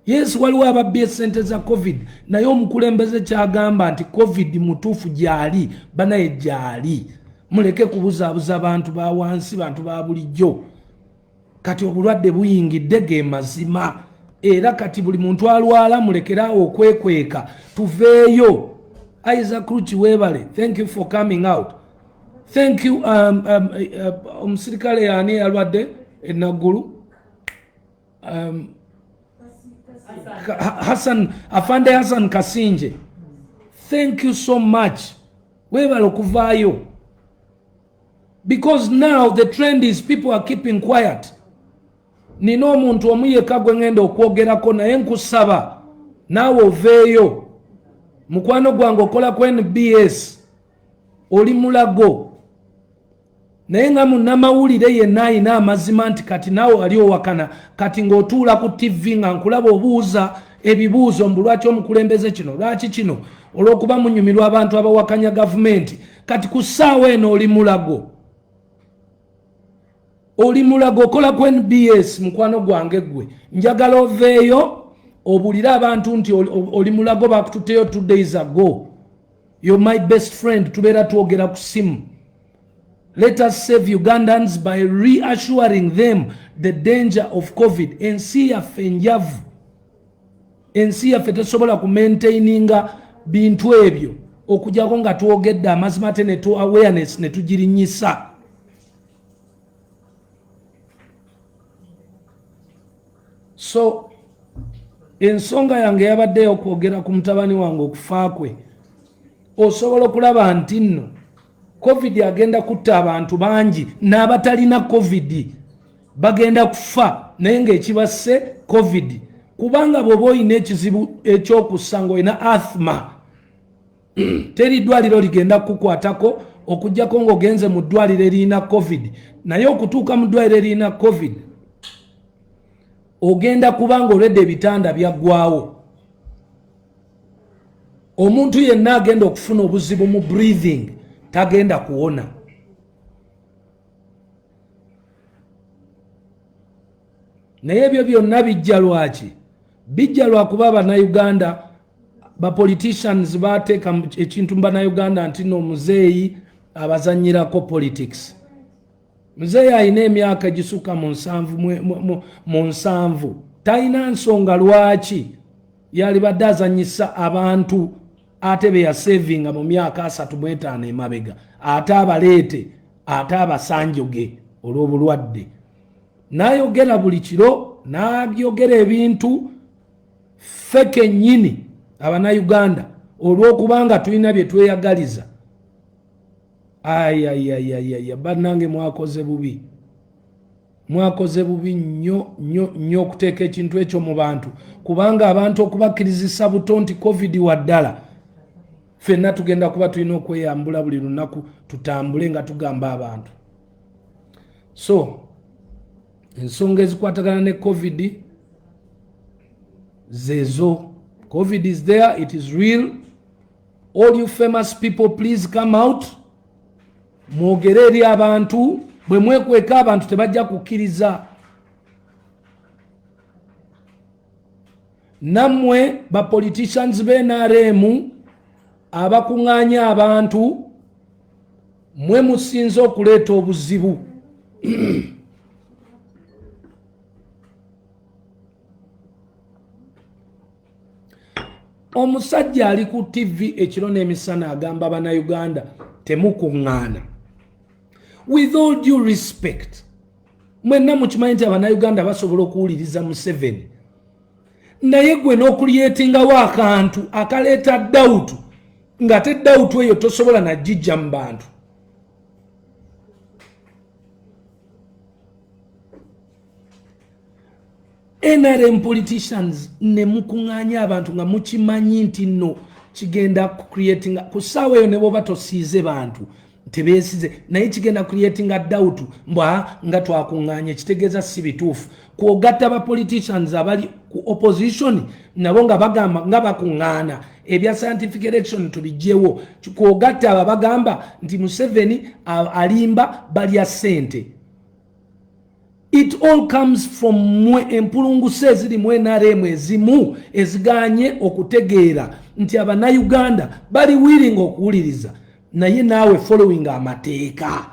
Yes, waliwo ababbye sente za COVID, naye omukulembeze kyagamba nti COVID mutuufu gyali, banaye gyali. Muleke kubuzaabuza abantu ba wansi, bantu ba bulijjo. Kati obulwadde buyingidde ge mazima. Era kati buli muntu alwala mulekerawo okwekweka. Tuveeyo. Isaac Ruchi webale. Thank you for coming out. Thank you omusirikale yani alwadde enagulu. Afande Hassan Kasinje. Thank you so much. Webale okuvaayo. Because now the trend is people are keeping quiet. Nino omuntu omuyeka gwe ngenda okwogerako naye nkusaba naawe oveeyo. Mukwano gwange okola ku NBS oli mulago, naye nga munnamawulire yenna alina amazima nti kati naawe ali owakana, kati ng'otuula ku TV nga nkulaba obuuza ebibuuzo mbu lwaki omukulembeze kino, lwaki kino, olw'okuba munyumirwa abantu abawakanya gavumenti. Kati ku ssaawa eno oli mulago. Oli mulago okola ku NBS mukwano gwange gwe. Njagala oveeyo obulire abantu nti oli mulago bakututeyo 2 days ago. You're my best friend. Tubeera twogera ku simu. Let us save Ugandans by reassuring them the danger of COVID. Ensi yaffe njavu. Ensi yaffe tesobola ku maintaininga bintu ebyo okujjako nga twogedde amazima ate ne tu awareness ne tugirinyisa. So ensonga yange yabadde okwogera ku mutabani wange okufa kwe. Osobola okulaba nti nno COVID agenda kutta abantu bangi, n'abatalina COVID bagenda kufa naye ng'ekibasse COVID. Kubanga bw'oba olina ekizibu ekyokussa ng'olina asthma, teri ddwaliro ligenda kukwatako okujjako ng'ogenze mu ddwaliro erina COVID. Naye okutuuka mu ddwaliro erina COVID ogenda kubanga olwedde ebitanda byaggwawo. Omuntu yenna agenda okufuna obuzibu mu breathing tagenda kuwona. Naye ebyo byonna bijja lwaki? Bijja lwakuba Abannayuganda ba politicians bateeka ekintu mu Bannayuganda nti no muzeeyi abazanyirako politics. Muzeeyi alina emyaka egisuka mu nsanvu. Talina nsonga lwaki yali badde azanyisa abantu ate be yasevinga mu myaka 35 emabega, ate abaleete, ate abasanjoge olw'obulwadde. N'ayogera buli kiro, n'abyogera ebintu feke nnyini Abannayuganda olw'okubanga tulina bye tweyagaliza. Ayayayayaya, bannange mwakoze bubi. Mwakoze bubi nnyo okuteeka ekintu ekyo mu bantu, kubanga abantu okubakkirizisa buto nti COVID waddala. Ffenna tugenda kuba tulina okweyambula buli lunaku tutambule nga tugamba abantu. So ensonga ezikwatagana ne COVID zezo. COVID is there, it is real. All you famous people, please come out. Mwogere eri abantu, bwe mwekweka abantu tebajja kukkiriza. Nammwe ba politicians b'NRM abakuŋŋaanya abantu mwe musinze okuleeta obuzibu. Omusajja ali ku TV ekiro n'emisana agamba Bannayuganda temukuŋŋaana. With all due respect, mwenna mukimanyi nti Abannayuganda basobola okuwuliriza Museveni, naye gwe n'okulyetingawo akantu akaleeta dawutu ng'ate dawutu eyo tosobola nagijja mu bantu. NRM politicians ne mukuŋŋaanya abantu nga mukimanyi nti nno kigenda creating ku ssaawa eyo ne bw'oba tosiize bantu tebeesize, naye kigenda creating doubt mbwa nga twakuŋŋaanye, kitegeeza si bituufu. Kwogatta aba politicians abali ku opposition nabo nga bagamba nga bakuŋŋaana ebya scientific election tubijjewo, kwogatta aba bagamba nti Museveni alimba balya ssente. It all comes from empulunguse eziri mu NRM ezimu eziganye okutegeera nti Abannayuganda bali willing okuwuliriza, naye naawe following amateeka.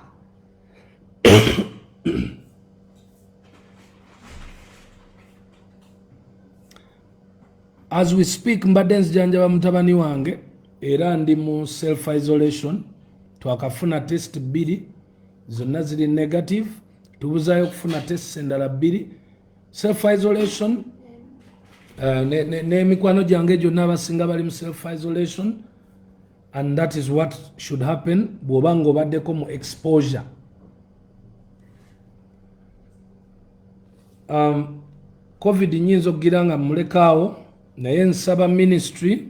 As we speak, mbadde nzijanjaba mutabani wange era ndi mu self isolation. Twakafuna test 2 zonna ziri negative, tubuzayo kufuna test endala 2. Self isolation n'emikwano gyange gyonna abasinga bali mu self isolation, and that is what should happen bw'oba ng'obaddeko mu exposure. COVID nyinza okugira nga mulekaawo, naye nsaba ministry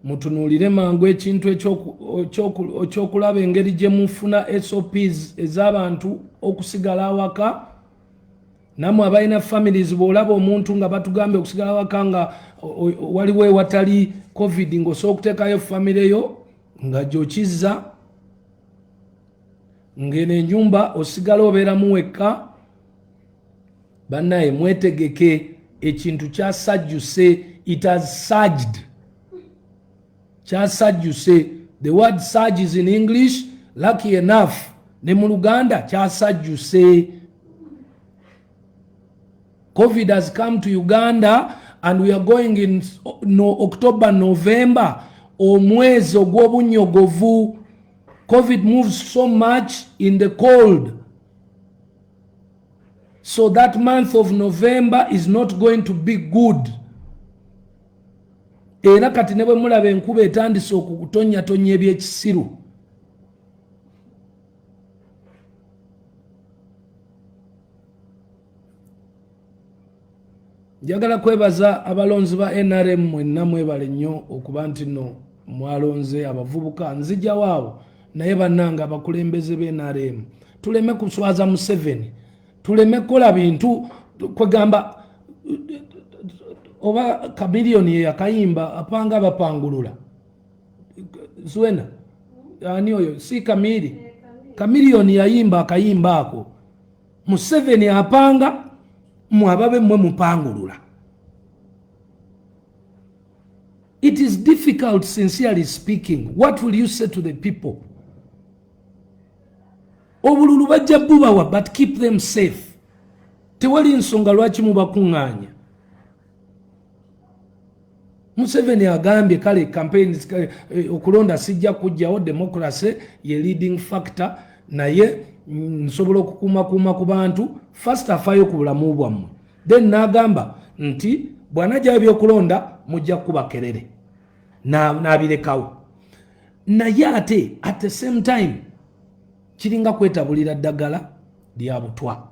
mutunuulire mangu ekintu ekyokulaba engeri gye mufuna SOPs ez'abantu okusigala awaka. Namwe abalina families bw'olaba omuntu nga batugambye okusigala awaka nga waliwo ewatali COVID ng'osobola okuteekayo family yo nga gy'okizza, ng'eno ennyumba osigala obeeramu wekka. Bannaye mwetegeke, ekintu kyasajjuse. It has surged. Kyasajjuse. The word surge is in English. Lucky enough ne mu Luganda kyasajjuse. COVID has come to Uganda and we are going in October, November, omwezi ogw'obunnyogovu. COVID moves so much in the cold. So that month of November is not going to be good. Era kati ne bwe mulaba enkuba etandise okutonnyatonya ebyekisiru. Njagala kwebaza abalonzi ba NRM mwenna mwebale nnyo okuba nti nno mwalonze abavubuka. Nzijawo abo naye bannanga abakulembeze b'NRM tuleme kuswaza Museveni, tuleme kukola bintu kwegamba oba Kamiliyoni ye yakayimba apanga abapangulula. Zuena ani oyo si Kamiliyoni yayimba akayimba ako. Museveni apanga mwababe mwe mupangulula. It is difficult, sincerely speaking. What will you say to the people? Obululu bajja bubawa, but keep them safe. Tewali nsonga lwaki mubakuŋŋaanya. Museveni agambye kale campaigns okulonda sijja kujjawo, democracy ye leading factor, naye nsobola okukuuma ku bantu first afaayo ku bulamu bwammwe. Then n'agamba nti bw'anajjayo ebyokulonda mujja kuba kerere n'abirekawo. Naye ate at the same time kiringa kwetabulira ddagala lya butwa.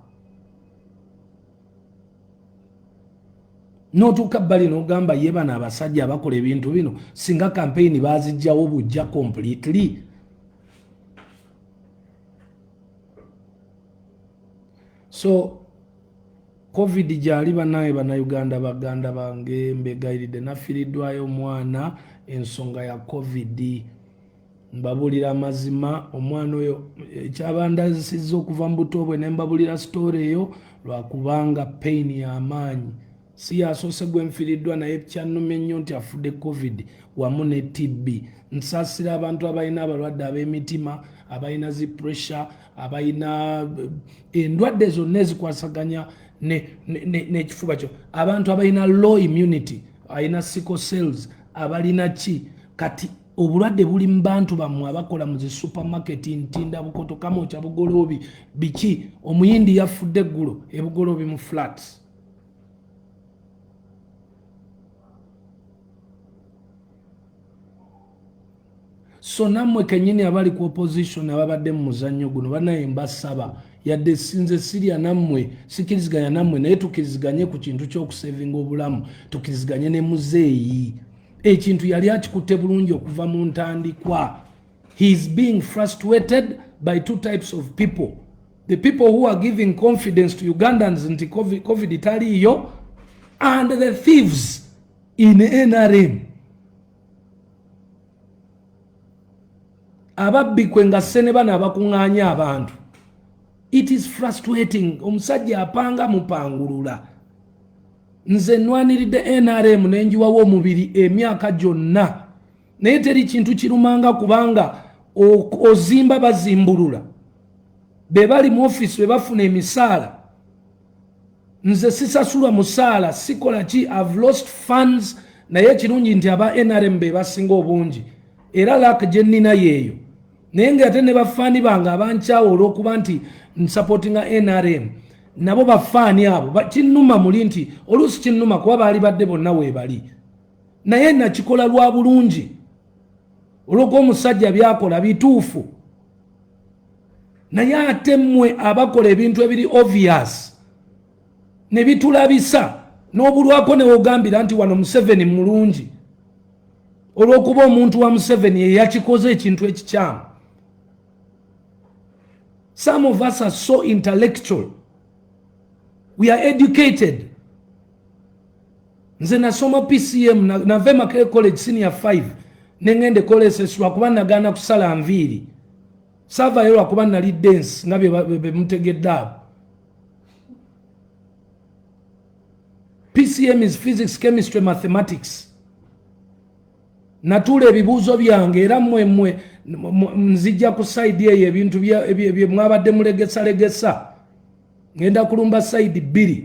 N'otuuka bbali n'ogamba ye bano abasajja abakola ebintu bino singa campaign baazijjawo bujja completely. So COVID gyali banaye Bannayuganda baganda bange mbegayiridde nafiiriddwayo omwana ensonga ya COVID. Mbabulira amazima omwana oyo ekyabandazisizza okuva mu buto bwe ne mbabulira story eyo lwakubanga pain y'amaanyi si yasoose gwe nfiiriddwa naye kyannumye nnyo nti afudde covid wamu ne TB. Nsaasira abantu abalina abalwadde ab'emitima, abalina zi pressure, abalina endwadde zonna ezikwasaganya n'ekifuba kyo, abantu abalina low immunity, alina sickle cells, abalina ki. Kati obulwadde buli mu bantu bammwe abakola mu zi supermarket, Ntinda, Bukoto, Kamokya, Bugoloobi, biki. Omuyindi yafudde eggulo ebugoloobi mu flats. So nammwe kenyini abali ku opposition ababadde mu muzannyo guno banaye mbasaba yadde sinze sirya nammwe sikiriziganya nammwe naye tukiriziganye ku kintu ky'okusevinga obulamu, tukiriziganye ne muzeeyi. Ekintu yali akikutte bulungi okuva mu ntandikwa. He is being frustrated by two types of people. The people who are giving confidence to Ugandans nti COVID italiyo, and the thieves in NRM. Ababbi kwenga sene bana abakuŋŋaanya abantu. It is frustrating. Omusajja apanga mupangulula. Nze nwaniride NRM nenjiwawo omubiri emyaka gyonna. Naye teri kintu kirumanga kubanga ozimba bazimbulula. Be bali mu office be bafuna emisaala. Nze sisasula musaala, sikola ki, I've lost funds, naye kirungi nti aba NRM be basinga obungi. Era laka gye nnina yeeyo. Naye ng'ate ne bafaani bange abankyawo olw'okuba nti nsupportinga NRM, nabo bafaani abo kinnuma muli nti oluusi kinnuma kuba baali badde bonna weebali. Naye nakikola lwa bulungi olw'okuba omusajja byakola bituufu. Naye ate mmwe abakola ebintu ebiri obvious ne bitulabisa n'obulwako ne wogambira nti wano Museveni mulungi olw'okuba omuntu wa Museveni ye yakikoze ekintu ekikyamu. Some of us are so intellectual. We are educated. Nze nasoma PCM na Vema College Senior 5 nengende koleseswa kuba nagana kusala nviiri. Sava yero kuba nali dance nga be mutegedde abo. PCM is physics, chemistry, mathematics. Natule ebibuuzo byange era mmwe nzijja ku side eyo ebintu bye mwabadde mulegesa. Ngenda kulumba side 2.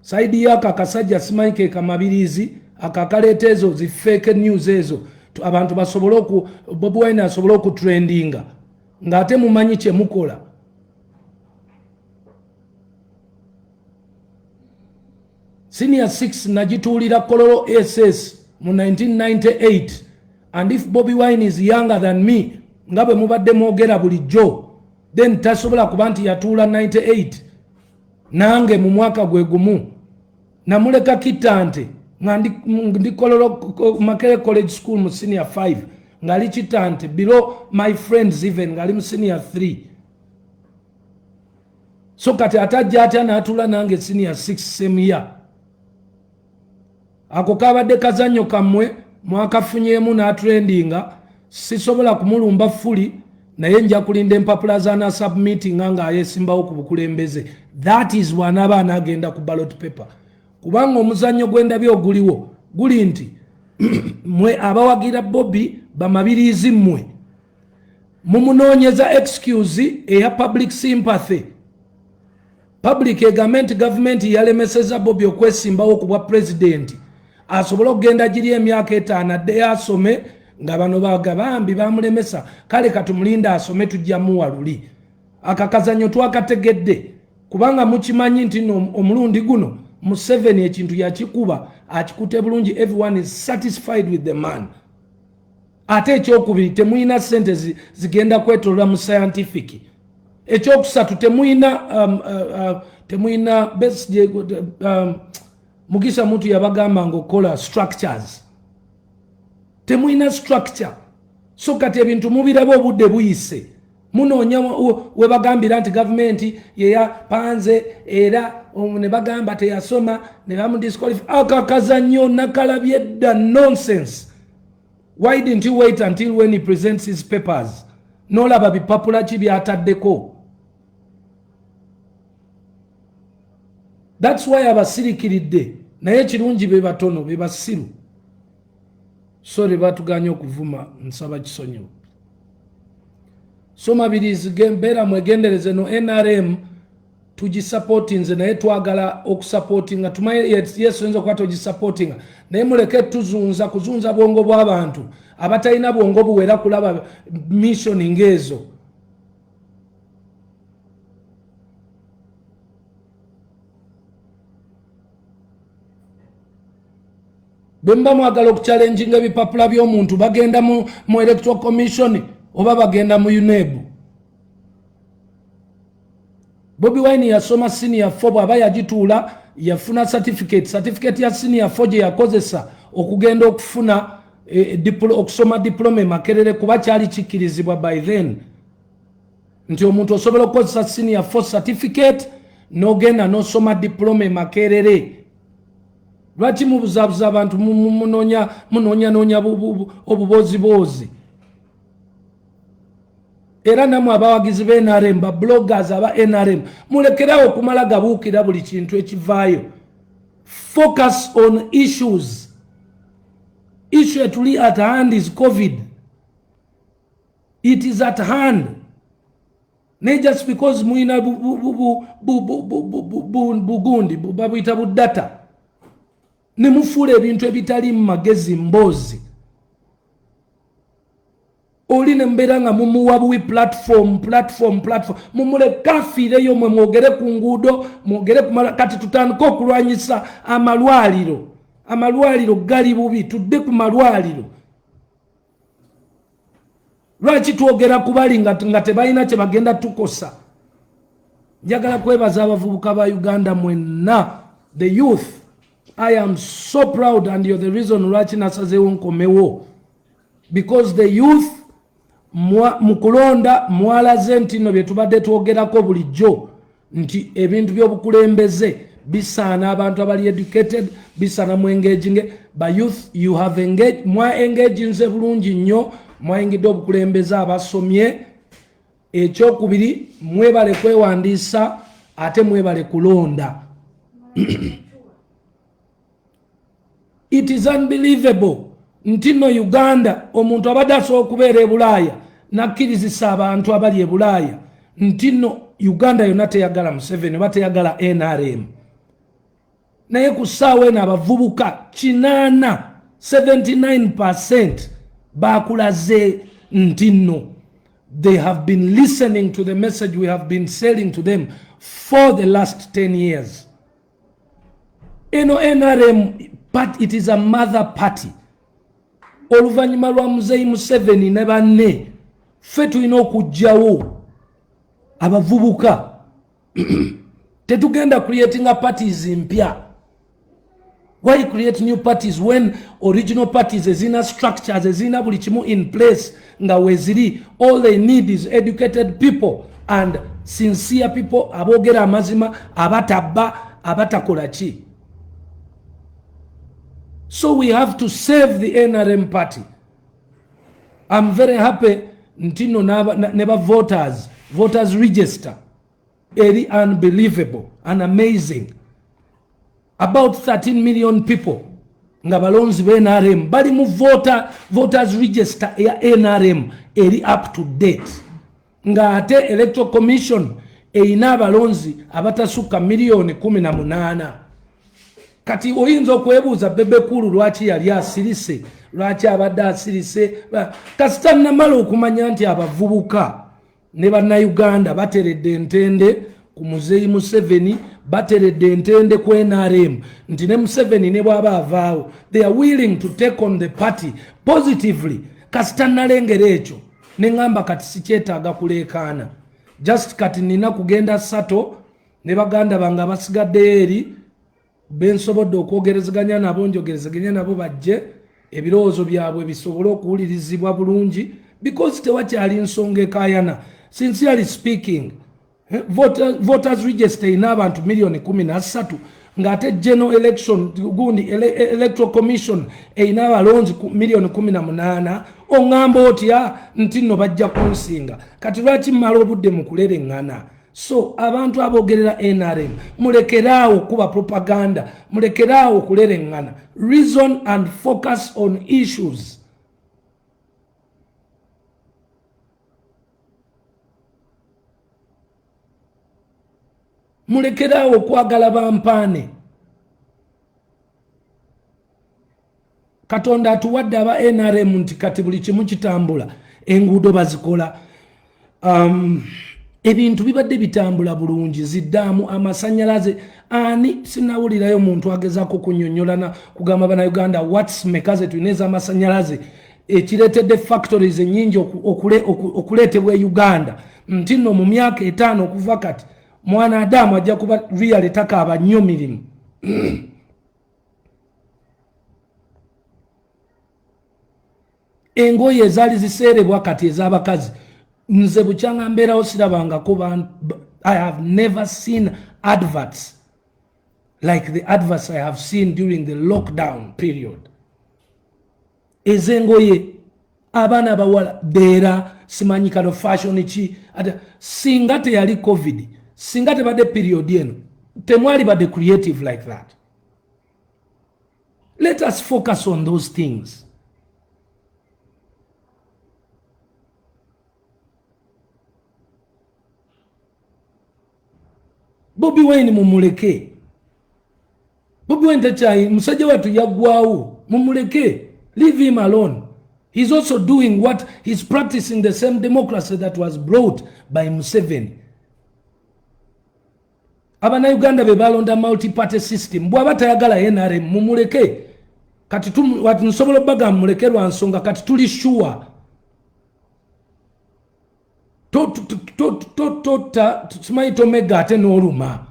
Side yaka kasajja simanyi ka Mabirizi akakaleeta ezo zi fake news ezo abantu basobole Bobi Wine asobole okutrendinga ng'ate mumanyi kye mukola. Senior 6 najituulira Kololo SS mu 1998, and if Bobi Wine is younger than me nga bwe mubadde mwogera bulijjo, then tasobola kuba nti yatuula 98 nange mu mwaka gwe gumu. Namuleka kitante nga ndi Kololo Makere College School mu senior 5 ngali kitante below my friends even ngali mu senior 3. So kati atajja atya n'atuula nange senior 6 same year. Ako kabadde kazannyo kammwe mwakafunyeemu n'atrendinga, sisobola kumulumba fuli naye nja kulinda empapula zaana submitting nga ayesimbawo ku bukulembeze. That is wanaaba anagenda ku ballot paper. Kubanga omuzannyo gw'endabyo oguliwo guli nti mwe abawagira Bobi bamabirizi mmwe mumunoonyeza excuse eya public sympathy. Public government yalemeseza Bobi okwesimbawo ku bwa president asobola okugenda giri emyaka 5 adde asome nga bano bagabambi bamulemesa. Kale katumulinda asome tujja muwaluli. Akakazanyo twakategedde kubanga mukimanyi nti omulundi guno Museveni ekintu yakikuba akikute bulungi. Everyone is satisfied with the man. Ate ekyokubiri temuyina sente zigenda kwetolola mu scientific. Ekyokusatu temuyina best Mugisa muntu yabagamba ngokola structures. Temuyina structure. So kati ebintu mubirabo obudde buyise. Munoonya we bagambira nti government yeya panze era ne bagamba teyasoma ne bamudisqualify. Akakazannyo nakalabye dda nonsense. Why didn't you wait until when he presents his papers? Nolaba bipapula ki byataddeko. That's why abasirikiridde naye kirungi be batono be basiru so le batuganya okuvuma nsaba kisonyiwo. So Mabirizi gembera mwegendereze no NRM tugisupportinze naye twagala okusupportinga tumaye yesu enzo kwato gisupportinga naye muleke tuzunza kuzunza bwongo bw'abantu abatalina bwongo buwera kulaba mission ngezo. Bemba mwagala okuchallenginga ebipapula by'omuntu bagenda mu Electro Commission oba bagenda mu UNEB. Bobi Wine yasoma senior 4 bwaba yagituula yafuna certificate ya senior 4 gye yakozesa okugenda okufuna okusoma diploma Makerere kuba kyali kikirizibwa by then nti omuntu osobola okukozesa senior 4 certificate n'ogenda n'osoma diploma Makerere. Lwaki mubuzabuza abantu munonya obubozibozi? Era namwe abawagizi be NRM ba bloggers aba NRM mulekerawo okumala gabuukira buli kintu ekivaayo. Focus on issues. Issue etuli at hand is COVID. It is at hand. Not just because muina bugundi babuyita budata ne mufule ebintu ebitali mu magezi mbozi. Oli ne mbera nga mumuwa buwi platform mumule kafire yo mwe mwogere ku nguudo mwogere kati tutandika okulwanyisa amalwaliro gali bubi tudde ku malwaliro. Lwaki twogera kubali nga tebalina kye bagenda tukosa? Njagala kwebaza abavubuka ba Uganda mwenna, the youth. I am so proud and you're the reason lwaki nasazeewo nkomewo, because the youth mukulonda mwalaze nti no bye tubadde twogerako bulijjo nti ebintu by'obukulembeze bisaana abantu abali educated bisaana mu engaging by youth. You have engaged mwa engaging bulungi nnyo, mwayingidde obukulembeze abasomye. Ekyokubiri mwebale kwewandiisa ate mwebale kulonda. It is unbelievable nti no Uganda omuntu abadde asobola okubeera e Bulaaya nakkirizisa abantu abali e Bulaaya nti no Uganda yonna teyagala Museveni oba teyagala NRM. Naye ku ssaawa eno abavubuka 79% bakulaze nti no they have been listening to the message we have been selling to them for the last 10 years. NRM, but it is a mother party. Oluvanyuma lwa Muzeyi Museveni ne banne ffe tulina okujjawo abavubuka. Tetugenda creating a parties mpya. Why create new parties when original parties ezina structures ezina buli kimu in place nga weziri? All they need is educated people and sincere people abogera amazima abatabba abatakola ki. So we have to save the NRM party. I'm very happy ntino neba voters register. Very unbelievable and amazing. About 13 million people nga balonzi be NRM bali mu voters register ya NRM eri up to date. Nga ate Electro Commission eina abalonzi abatasuka milioni 18. Kati oyinza okwebuuza BebeCool lwaki yali asirise, lwaki abadde asirise. Kasita namala okumanya nti abavubuka ne bannayuganda bateredde entende ku Muzeyi Museveni, bateredde entende ku NRM, nti ne Museveni ne bwaba avaawo they are willing to take on the party positively. Kasita nalengera ekyo ne ngamba kati sikyetaaga kuleekaana, just kati nina kugenda Sato ne baganda bange abasigadde eri bensobodde okwogerezeganya nabo, njogerezeganya nabo bajje ebirowoozo byabwe bisobole okuwulirizibwa bulungi, because tewakyali nsonga ekaayana. Sincerely speaking, voters register ina abantu milioni 13 ngate general election gundi Electro Commission ina abalonzi milioni 18. Ongamba otya nti no bajja kunsinga? Kati lwaki mmala obudde mu kulerengana? So abantu abogerera NRM mulekeraawo kuba propaganda, mulekeraawo kulerengana. Reason and focus on issues. Mulekeraawo kwagala bampaane. Katonda atuwadde aba NRM nti kati buli kimu kitambula, enguudo bazikola, ebintu bibadde bitambula bulungi, ziddaamu, amasanyalaze. Ani sinawulirayo muntu agezaako kunnyonnyolana kugamba bannayuganda what's mekaze tulina ez'amasanyalaze ekireetedde factories ennyingi okuleetebwa e Uganda, nti nno mu myaka 5 okuva kati mwana Adamu ajja kuba really takaaba nnyo mirimu. Engoye ezaali ziseerebwa kati ez'abakazi nze bukyanga mbeerawo sirabangako. I have never seen adverts like the adverts I have seen during the lockdown period. Ezengoye abaana bawala beera simanyi kano fashion ki singa teyali covid, singa tebadde period eno temwali badde creative like that. Let us focus on those things. Bobi Wine mumuleke. Bobi Wine tachayi musajja watu yaggwawo mumuleke. Leave him alone. He's also doing what he's practicing, the same democracy that was brought by Museveni. Abana Uganda be balonda multi-party system. Bwaba tayagala NRM mumuleke. Kati watu nsobola baga mulekerwa nsonga kati tuli sure. Tomega ate n'oluma.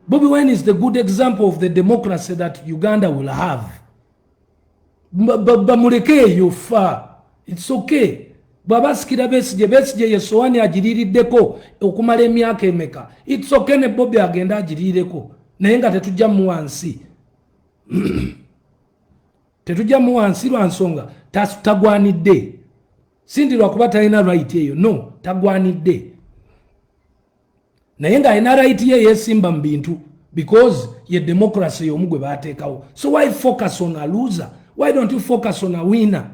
Bobi Wine is the good example of the democracy that Uganda will have. Bamuleke yofa. It's okay. Babasikira Besigye Yesowani agirirideko okumala emyaka emeka. It's okay ne Bobi agenda agirireko. Naye nga tetujja mu wansi. Tetujja mu wansi lwa nsonga tagwanidde. Sindi lwakuba talina right eyo, no, tagwanidde. Naye nga alina right ye yesimba mu bintu because ye democracy y'omu gwe baateekawo. So why focus on a loser? Why don't you focus on a winner?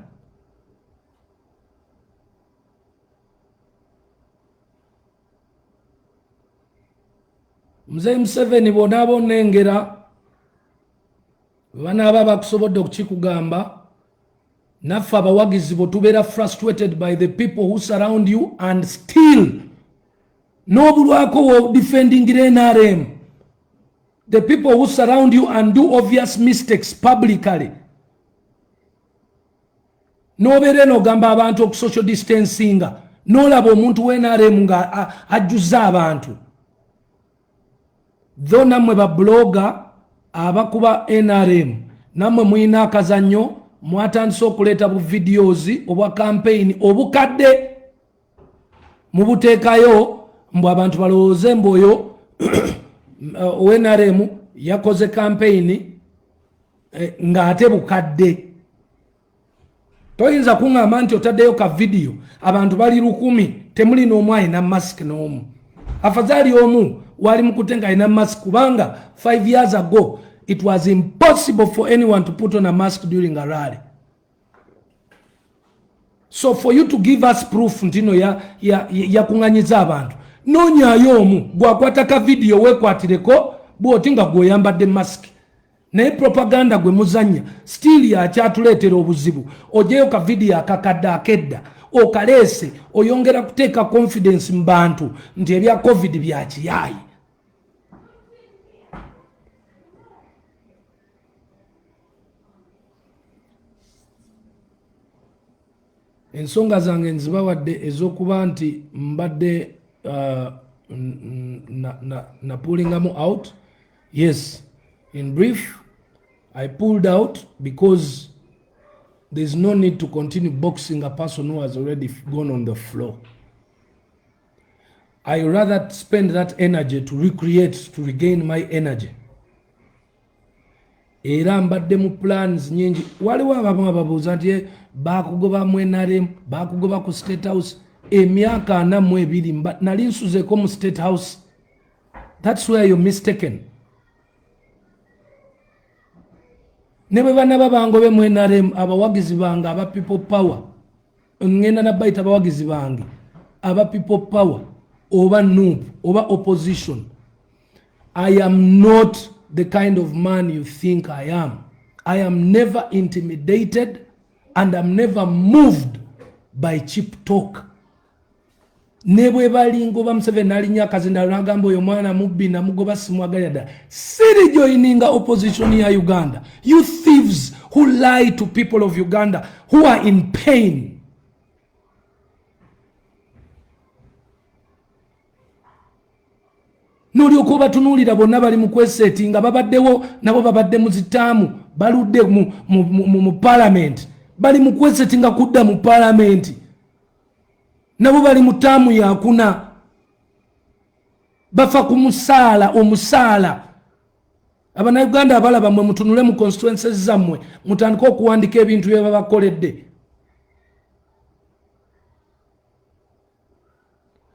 Mzee Museveni bonaabo nengera banaaba bakusobodde okukikugamba. Naffe abawagizi bo tubeera frustrated by the people who surround you and still n'obulwako defending NRM. The people who surround you and do obvious mistakes publicly. Nobeere n'ogamba abantu oku social distancinga n'olaba omuntu w'NRM nga ajjuza abantu. Tho nammwe babloga abakuba NRM nammwe muyina akazannyo mwatandise okuleeta bu videos obwa campaign obukadde mubuteekayo mbu abantu balowooze mboyo NRM yakoze campaign ng'ate bukadde. Toyinza kuŋŋamba nti otaddeyo ka video abantu bali 100 temuli n'omu alina mask n'omu. Afadhali omu wali mukutenga alina mask kubanga 5 years ago it was impossible for anyone to put on a mask during a rally. So for you to give us proof ntino ya kunganyiza abantu, nonyayo omu gwakwata ka video wekwatireko bwoti nga gwoyambadde mask. Naye propaganda gwe muzanya still yakyatuleetera obuzibu. Ojeyo ka video akakadde akedda okaleese oyongera kuteeka confidence mu bantu nti ebya covid bya kiyayi. Ensonga zange nzibawadde ez'okuba nti mbadde na pullingamu out. Yes, in brief, I pulled out because there's no need to continue boxing a person who has already gone on the floor. I rather spend that energy to recreate, to regain my energy. Era mbadde mu plans nyingi. Waliwo abamu ababuuza nti bakugoba mu NRM, bakugoba ku State House. emyaka 42 nali nsuzeko mu State House. That's where you're mistaken. Nebe bana babangobe mu NRM abawagizi bange aba people power. Ngenda na baita abawagizi bange aba people power oba noob oba opposition. I am not the kind of man you think I am. I am never intimidated and I'm never moved by cheap talk. Nebwe balingo bamuseveni alinya kazinda nagamba oyo mwana mubbi na mugoba simwagalada. Siri joininga opposition ya Uganda. You thieves who lie to people of Uganda who are in pain. Noli okuba tunulira bonna bali mu kwesettinga babaddewo nabo babadde mu zitaamu baludde mu parliament bali mu kwesettinga kudda mu parliament nabo bali mu taamu yakuna bafa ku musaala omusaala Abannayuganda abalaba mwe mutunule mu constituencies zammwe mutandika okuwandika ebintu bye babakoledde.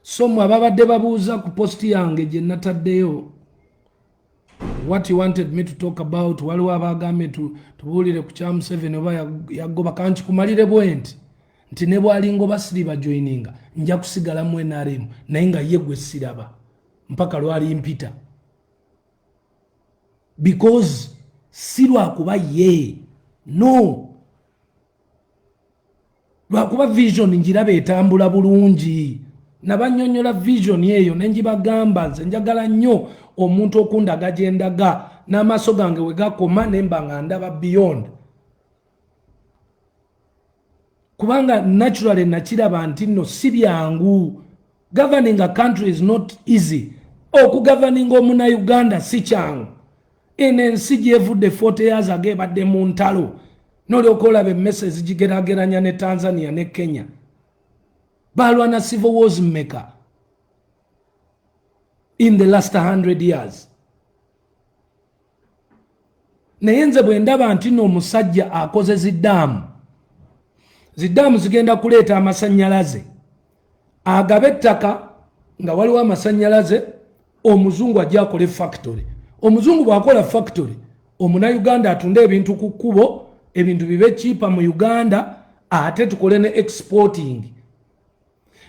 So mwababadde babuuza ku posti yange gye nataddeyo what you wanted me to talk about, waliwo abagambye tubuulire ku kya Museveni oba yagoba kanti kumalire bwenti nti ne bwalingo basiriba joininga nja kusigala mu NRM naye nga ye gwe siraba mpaka lwali mpita because silwakuba ye no lwakuba vision njiraba etambula bulungi nabanyonyola vision yeyo nenjibagamba nze njagala nnyo omuntu okundaga gyendaga n'amaaso gange we gakoma nemba nga ndaba beyond kubanga naturally nakiraba nti nno si byangu. Governing a country is not easy. Okugoverning omuna Uganda si kyangu. Enensi gyevudde 40 years ago badde mu ntalo n'olyoka olaba emmesezi gigerageranya ne Tanzania ne Kenya. Balwana civil wars mmeka in the last 100 years. Naye nze bwe ndaba nti nno omusajja akoze ziddamu zigenda kuleeta amasannyalaze agabe ettaka nga waliwo amasannyalaze omuzungu ajja akole factory. Omuzungu bw'akola factory omunayuganda atunde ebintu ku kkubo ebintu bibe chipa mu Uganda ate tukole ne exporting.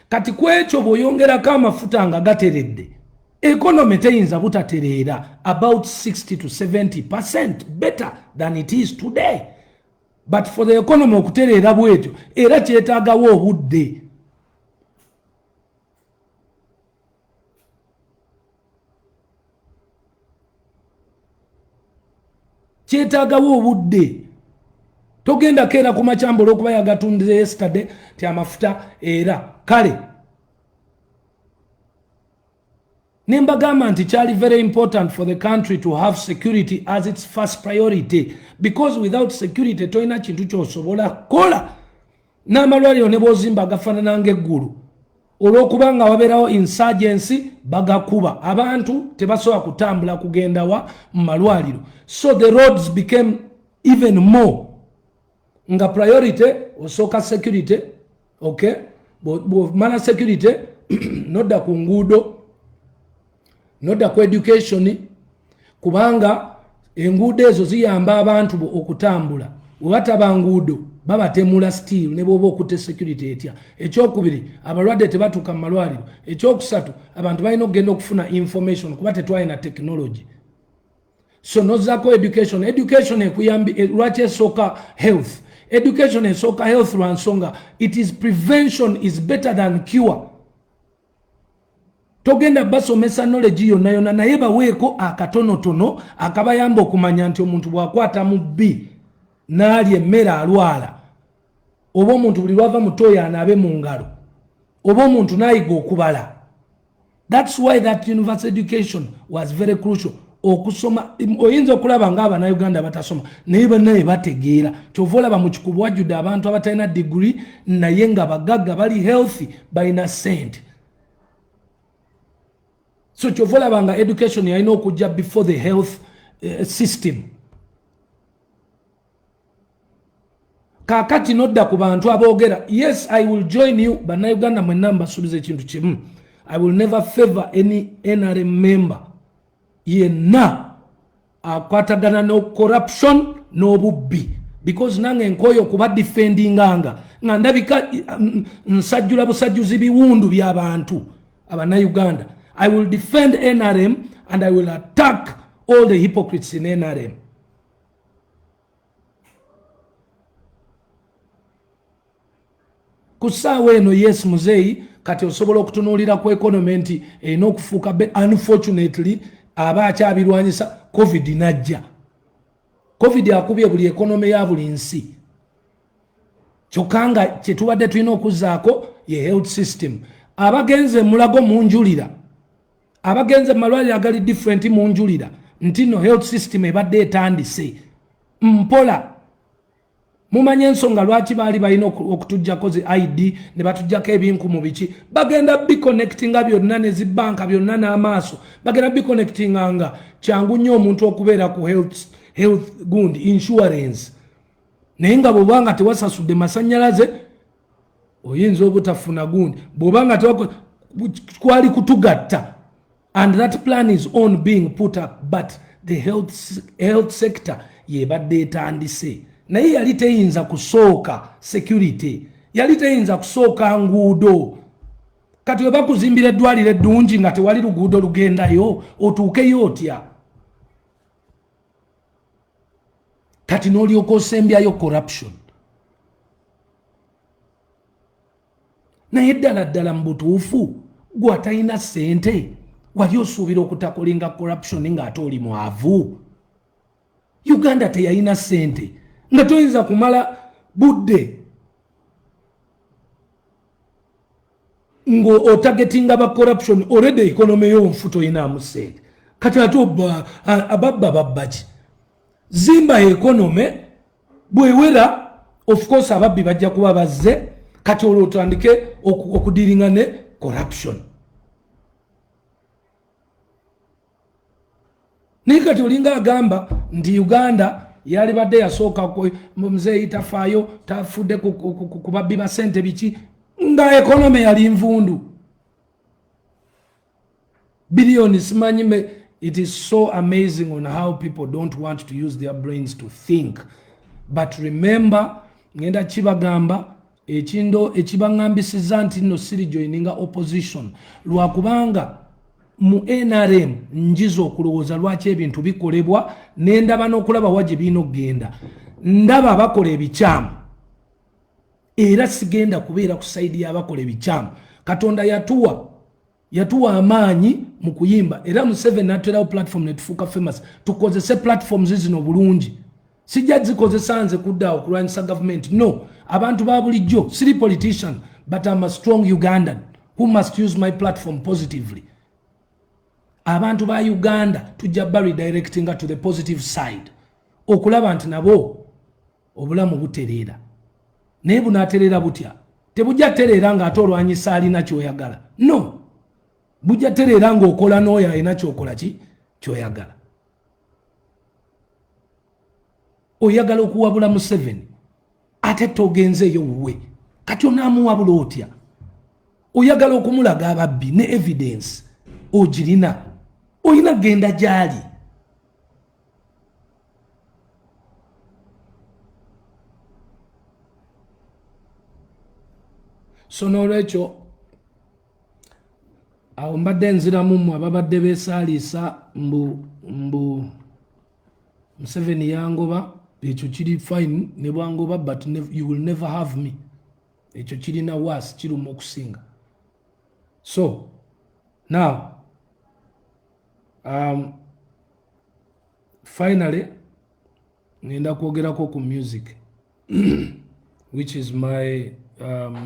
Kati kwekyo bw'oyongerako amafuta nga gateredde economy teyinza butatereera about 60 to 70% better than it is today. But for the economy okutereera bwetyo era kyetaagawo obudde. Kyetaagawo obudde. Togenda keera ku makyambolo okuba yagatundire yesterday ti amafuta era kale. Nembagamba nti kyali very important for the country to have security as its first priority because without security toyina kintu kyosobola kola. N'amalwaliro ne bozimba gafaanana ng'eggulu olw'okubanga wabeerawo insurgency bagakuba abantu tebasobola kutambula kugenda wa mu malwaliro. So the roads became even more nga priority osooka security. Okay, bw'omala security nodda ku nguudo nodda ku education kubanga enguudo ezo ziyamba abantu okutambula. Wewataba nguudo babatemula steel ne bwoba okutte security etya. Ekyokubiri abalwadde tebatuuka mu malwaliro. Ekyokusatu abantu balina okugenda okufuna information kuba tetwalina technology. So nozako education ekuyambi lwaki esooka health. Education esooka health lwa nsonga it is prevention is better than cure. Togenda basomesa knowledge yonna naye baweeko akatonotono akabayamba okumanya nti omuntu bwakwata mu bbi n'alya emmere alwala oba omuntu buli lwava mu tooyo anaabe mu ngalo oba omuntu n'ayiga okubala. That's why that universal education was very crucial. Okusoma oyinza okulaba ng'Abannayuganda batasoma naye bannaye bategeera. Kyova olaba mu kikubu wajjudde abantu abatalina degree naye nga bagagga bali healthy balina ssente. So kyova olaba nga education yalina okujja before the health system. kakati nodda ku bantu aboogera yes I will join you bannayuganda mwenna mbasuubiza ekintu kimu I will never favor any NRM member yenna akwatagana no corruption n'obubbi because nange nkoyo kuba defendinganga nga ndabika nsajjula busajjuzi biwundu by'abantu abannayuganda. I will defend NRM and I will attack all the hypocrites in NRM. Kusaawa eno yes muzeyi kati osobola okutunuulira ku economy nti erina okufuuka unfortunately aba akyabirwanyisa covid najja. Covid akubye buli economy ya buli nsi. Kyokka nga kyetubadde tulina okuzzaako ye health system. Abagenze mulago munjulira, abagenze malwaliro agali different munjulira nti no health system ebadde etandise mpola. Mumanye ensonga lwaki baali balina okutujjako zi ID ne batujjako ebinku mu biki bagenda biconnectinga byonna ne zibanka byonna n'amaaso bagenda biconnectinga nga kyangu nnyo omuntu okubeera ku health gundi insurance naye nga bw'obanga tewasasudde masannyalaze oyinza obutafuna gundi bw'obanga kwali kutugatta and that plan is on being put up but the health sector yebadde etandise naye yali teyinza kusooka security yali teyinza kusooka nguudo kati we bakuzimbira eddwaliro eddungi nga tewali luguudo lugendayo otuukeyo otya kati n'olyoka osembyayo corruption naye ddala mu butuufu gwe atalina ssente wali osuubira okutakolinga corruption ng'ate oli mwavu. Uganda teyalina ssente nga toyinza kumala budde ngo otargetinga ba corruption already economy yo mfuto inaamu ssente kati ate ababba babbaki zimba economy bwewera of course ababbi bajja kuba bazze kati olwo otandike okudiringa ne corruption. Naye kati olinga agamba nti Uganda yali badde yasooka muzeeyi tafaayo tafudde ku babbi ba ssente biki nga economy yali nvundu billions simanyi. It is so amazing on how people don't want to use their brains to think. But remember, ngenda kibagamba ekindo ekibangambisiza nti no siri joininga opposition lwakubanga mu NRM njizo okulowooza lwaki ebintu bikolebwa n'endaba n'okulaba waje bino genda ndaba abakola ebikyamu era sigenda kubeera ku saidi y'abakola ebikyamu. Katonda yatuwa amaanyi mu kuyimba era mu 7 naterawo platform netufuuka famous tukozese platforms zino bulungi sijja zikozesa nze kudda okulwanyisa government no abantu ba bulijjo siri politician but I'm a strong Ugandan who must use my platform positively. Abantu ba Uganda tujja redirectinga to the positive side okulaba nti nabo obulamu butereera naye bunaatereera butya tebujja tereera nga ate olwanyisa alina kyoyagala no bujja tereera nga okola n'oyo alina kyokola kyoyagala. Oyagala okuwabula mu 7 ate togenzeeyo wuwe kati onaamuwabula otya oyagala okumulaga ababbi ne evidence ogirina oyina genda gyali. So n'olwekyo awo mbadde nziramu mmwe ababadde beesaaliisa mbu Museveni yangoba ekyo kiri fine ne bwangoba but you will never have me ekyo kirina was kiruma okusinga. So now finally ngenda kwogerako ku music which is my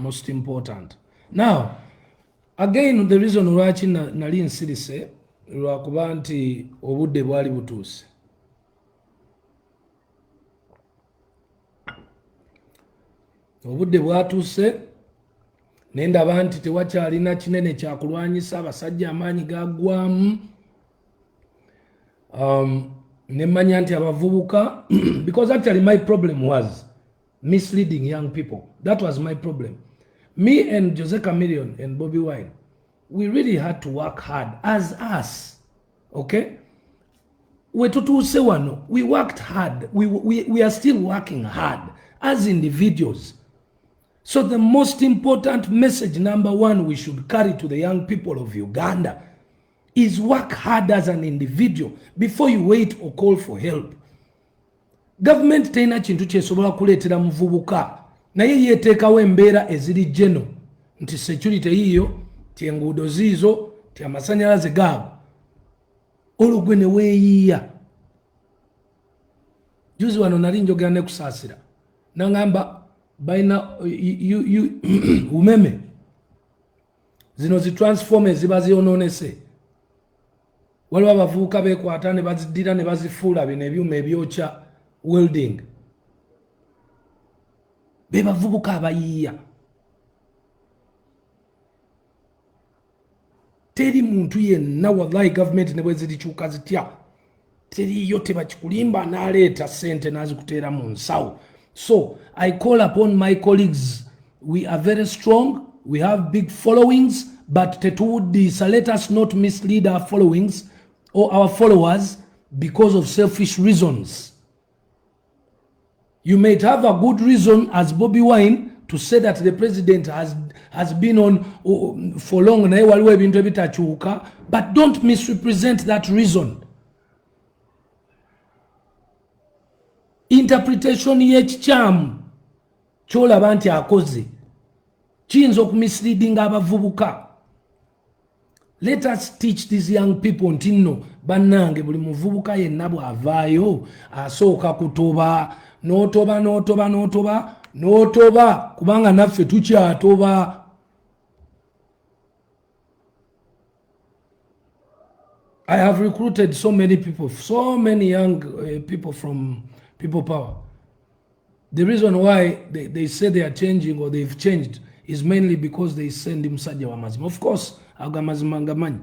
most important. Now again the reason lwaki nali nsirise lwakuba nti obudde bwali butuuse. Obudde bwatuuse nendaba nti tewakyalina kinene kyakulwanyisa abasajja amaanyi gaggwamu nemmanya nti abavubuka because actually my problem was misleading young people. That was my problem. Me and Jose Chameleon and Bobi Wine, we really had to work hard as us. Okay? We worked hard. We are still working hard as individuals. So the most important message, number one, we should carry to the young people of Uganda is work hard as an individual before you wait or call for help. Government tena chintu kyesobola kuleetera muvubuka naye yeteekawo embeera eziri geno nti security yiyo ti enguudo ziizo ti amasanyalaze gaabo olugwe ne weeyiiya. Juzi wano nali njogera ne kusaasira nangamba baina umeme zino zitransforme ziba ziyononese waliwo abavubuka beekwata ne baziddira ne bazifuula bino ebyuma ebyokya welding. Be bavubuka abayiiya. Teri muntu yenna wallahi government ne bwe zirikyuka zitya teriyo tebakikulimba n'aleeta ssente n'azikuteera mu nsawo. So I call upon my colleagues, we are very strong, we have big followings, but tetuwuddisa, let us not mislead our followings or our followers because of selfish reasons. You might have a good reason as Bobi Wine to say that the president has been on for long, but don't misrepresent that reason. Interpretation y'ekikyamu kyolaba nti akoze kiyinza okumisleading abavubuka. Let us teach these young people nti nno bannange buli muvubuka yenna bw'avaayo asooka kutoba n'otoba kubanga naffe tukyatoba. I have recruited so many people, so many young people from People Power. The reason why they say they are changing or they've changed is mainly because they send him Sajja wa mazima. Of course, agamazima ngamanyi.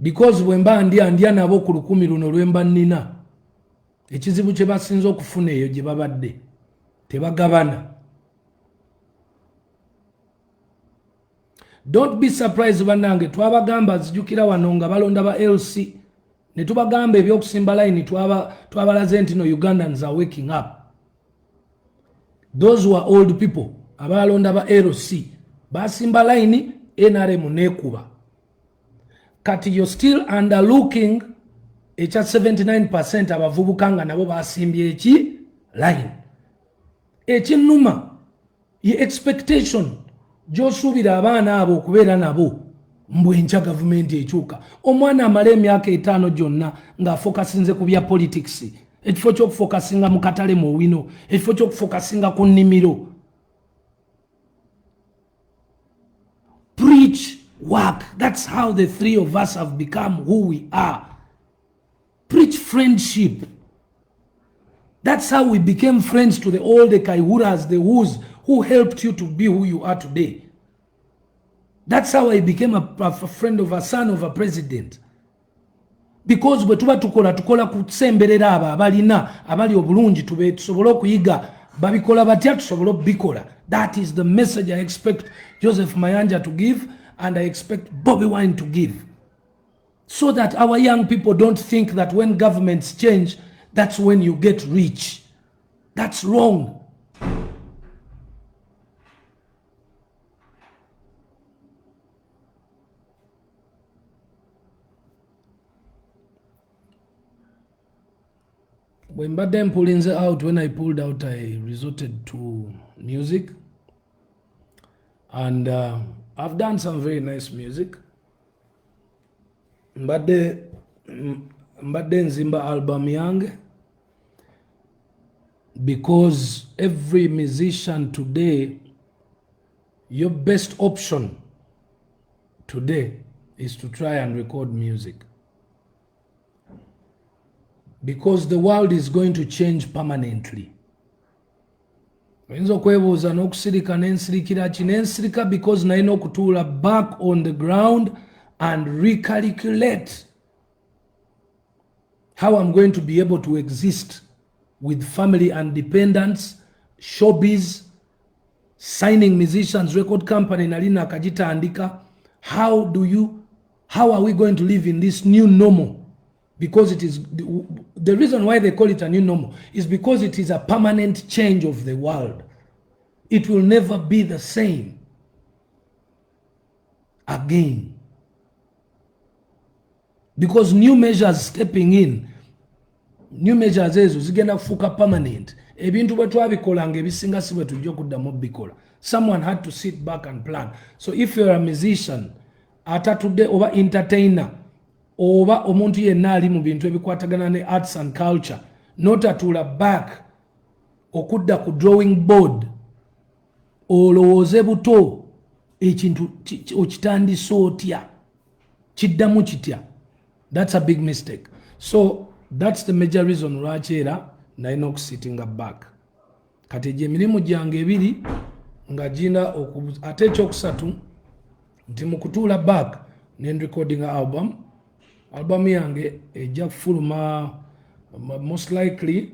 Because wemba andia nabo ku 10 luno lwemba nnina. Ekizibu kye basinza okufuna eyo gye babadde tebagabana. Don't be surprised bannange twabagamba zijukira wano nga balonda ba LC ne tubagamba ebyokusimba line twabalaze nti no Ugandans are waking up. Those were old people abalonda ba LC basimba line NRM nekuba. Kati you're still underlooking echa 79% abavubuka nga nabo basimbye eki line. Ekinuma ye expectation josuubira abaana abo okubeera nabo mbwencha government ekyuka. Omwana amala emyaka 5 gyonna ng'afokasinze ku bya politics. Ekifo ky'okufokasinga mu katale mu wino, ekifo ky'okufokasinga ku nnimiro. Preach work. That's how the three of us have become who we are. Preach friendship. That's how we became friends to all the Kaihuras, the Who's, who helped you to be who you are today. That's how I became a friend of a son of a president. Because bwe tuba tukola kusemberera abalina abali obulungi tusobole okuyiga babikola batya tusobole okubikola. That is the message I expect Joseph Mayanja to give and I expect Bobi Wine to give. So that our young people don't think that when governments change, that's when you get rich. That's wrong. When Badem pulling out, when I pulled out, I resorted to music. And I've done some very nice music. Mbadde nzimba album yange because every musician today, your best option today is to try and record music. Because the world is going to change permanently. Oyinza okwebuuza n'okusirika n'ensirikira ki n'ensirika because nalina okutuula back on the ground and recalculate how I'm going to be able to exist with family and dependents, showbiz, signing musicians, record company nalina akagitandika. How are we going to live in this new normal? Because it is the reason why they call it a new normal is because it is a permanent change of the world. It will never be the same again. Because new measures stepping in, new measures ezo zigenda kufuuka permanent. Ebintu bwe twabikolanga ebisinga si bwe tujja kuddamu bikola. Someone had to sit back and plan. So if you're a musician, atatudde oba entertainer, oba omuntu yenna ali mu bintu ebikwatagana ne arts and culture, notatuula back okudda ku drawing board, olowooze buto ekintu okitandise otya, kiddamu kitya. That's a big mistake. So that's the major reason lwaki era nalina okusittinga back. Kati egyo emirimu gyange ebiri nga gina ate ekyokusatu nti mu kutuula back ne recording album yange ejja kufuluma most likely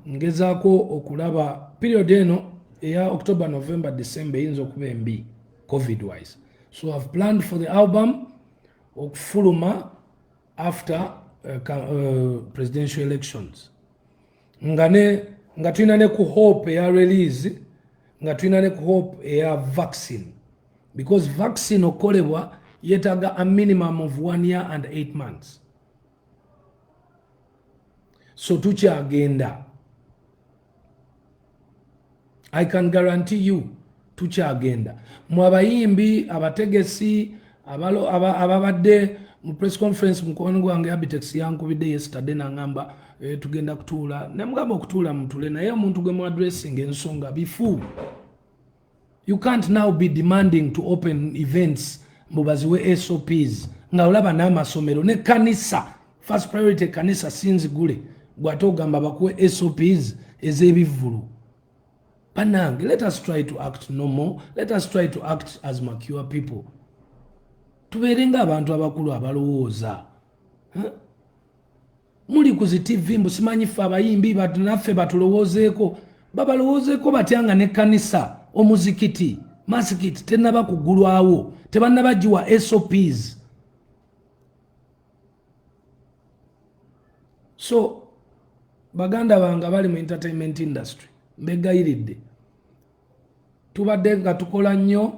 ngezaako okulaba period eno eya October, November, December eyinza okuba embi COVID wise. So I've planned for the album okufuluma after presidential elections. Nga tulina ne ku hope eya release, nga tulina ne ku hope eya vaccine. Because vaccine okolebwa yetaga a minimum of 1 year and 8 months. So tukyagenda. I can guarantee you tukyagenda. Mu abayimbi, abategesi, ababadde mu press conference mukwano gwange Abitex yankubidde yesterday nangamba tugenda kutuula. Namugamba okutuula mutule naye omuntu gwe mu addressing ensonga bifu. You can't now be demanding to open events mubaziwe SOPs nga olaba n'amasomero ne kanisa. First priority kanisa sinzi gule gwate ogamba bakuwe SOPs ez'ebivulu. Panange, let us try to act normal. Let us try to act as mature people. Tuberenga abantu abakulu abalowooza. Muli ku TV mbusimanyi ffe abayimbi naffe batulowoozeeko. Babalowoozeeko batyanga ne kanisa, omuzikiti, masikiti tennaba kugulwawo, tebannabagiwa SOPs. So baganda bange bali mu entertainment industry mbegayiridde tubadde nga tukola nnyo,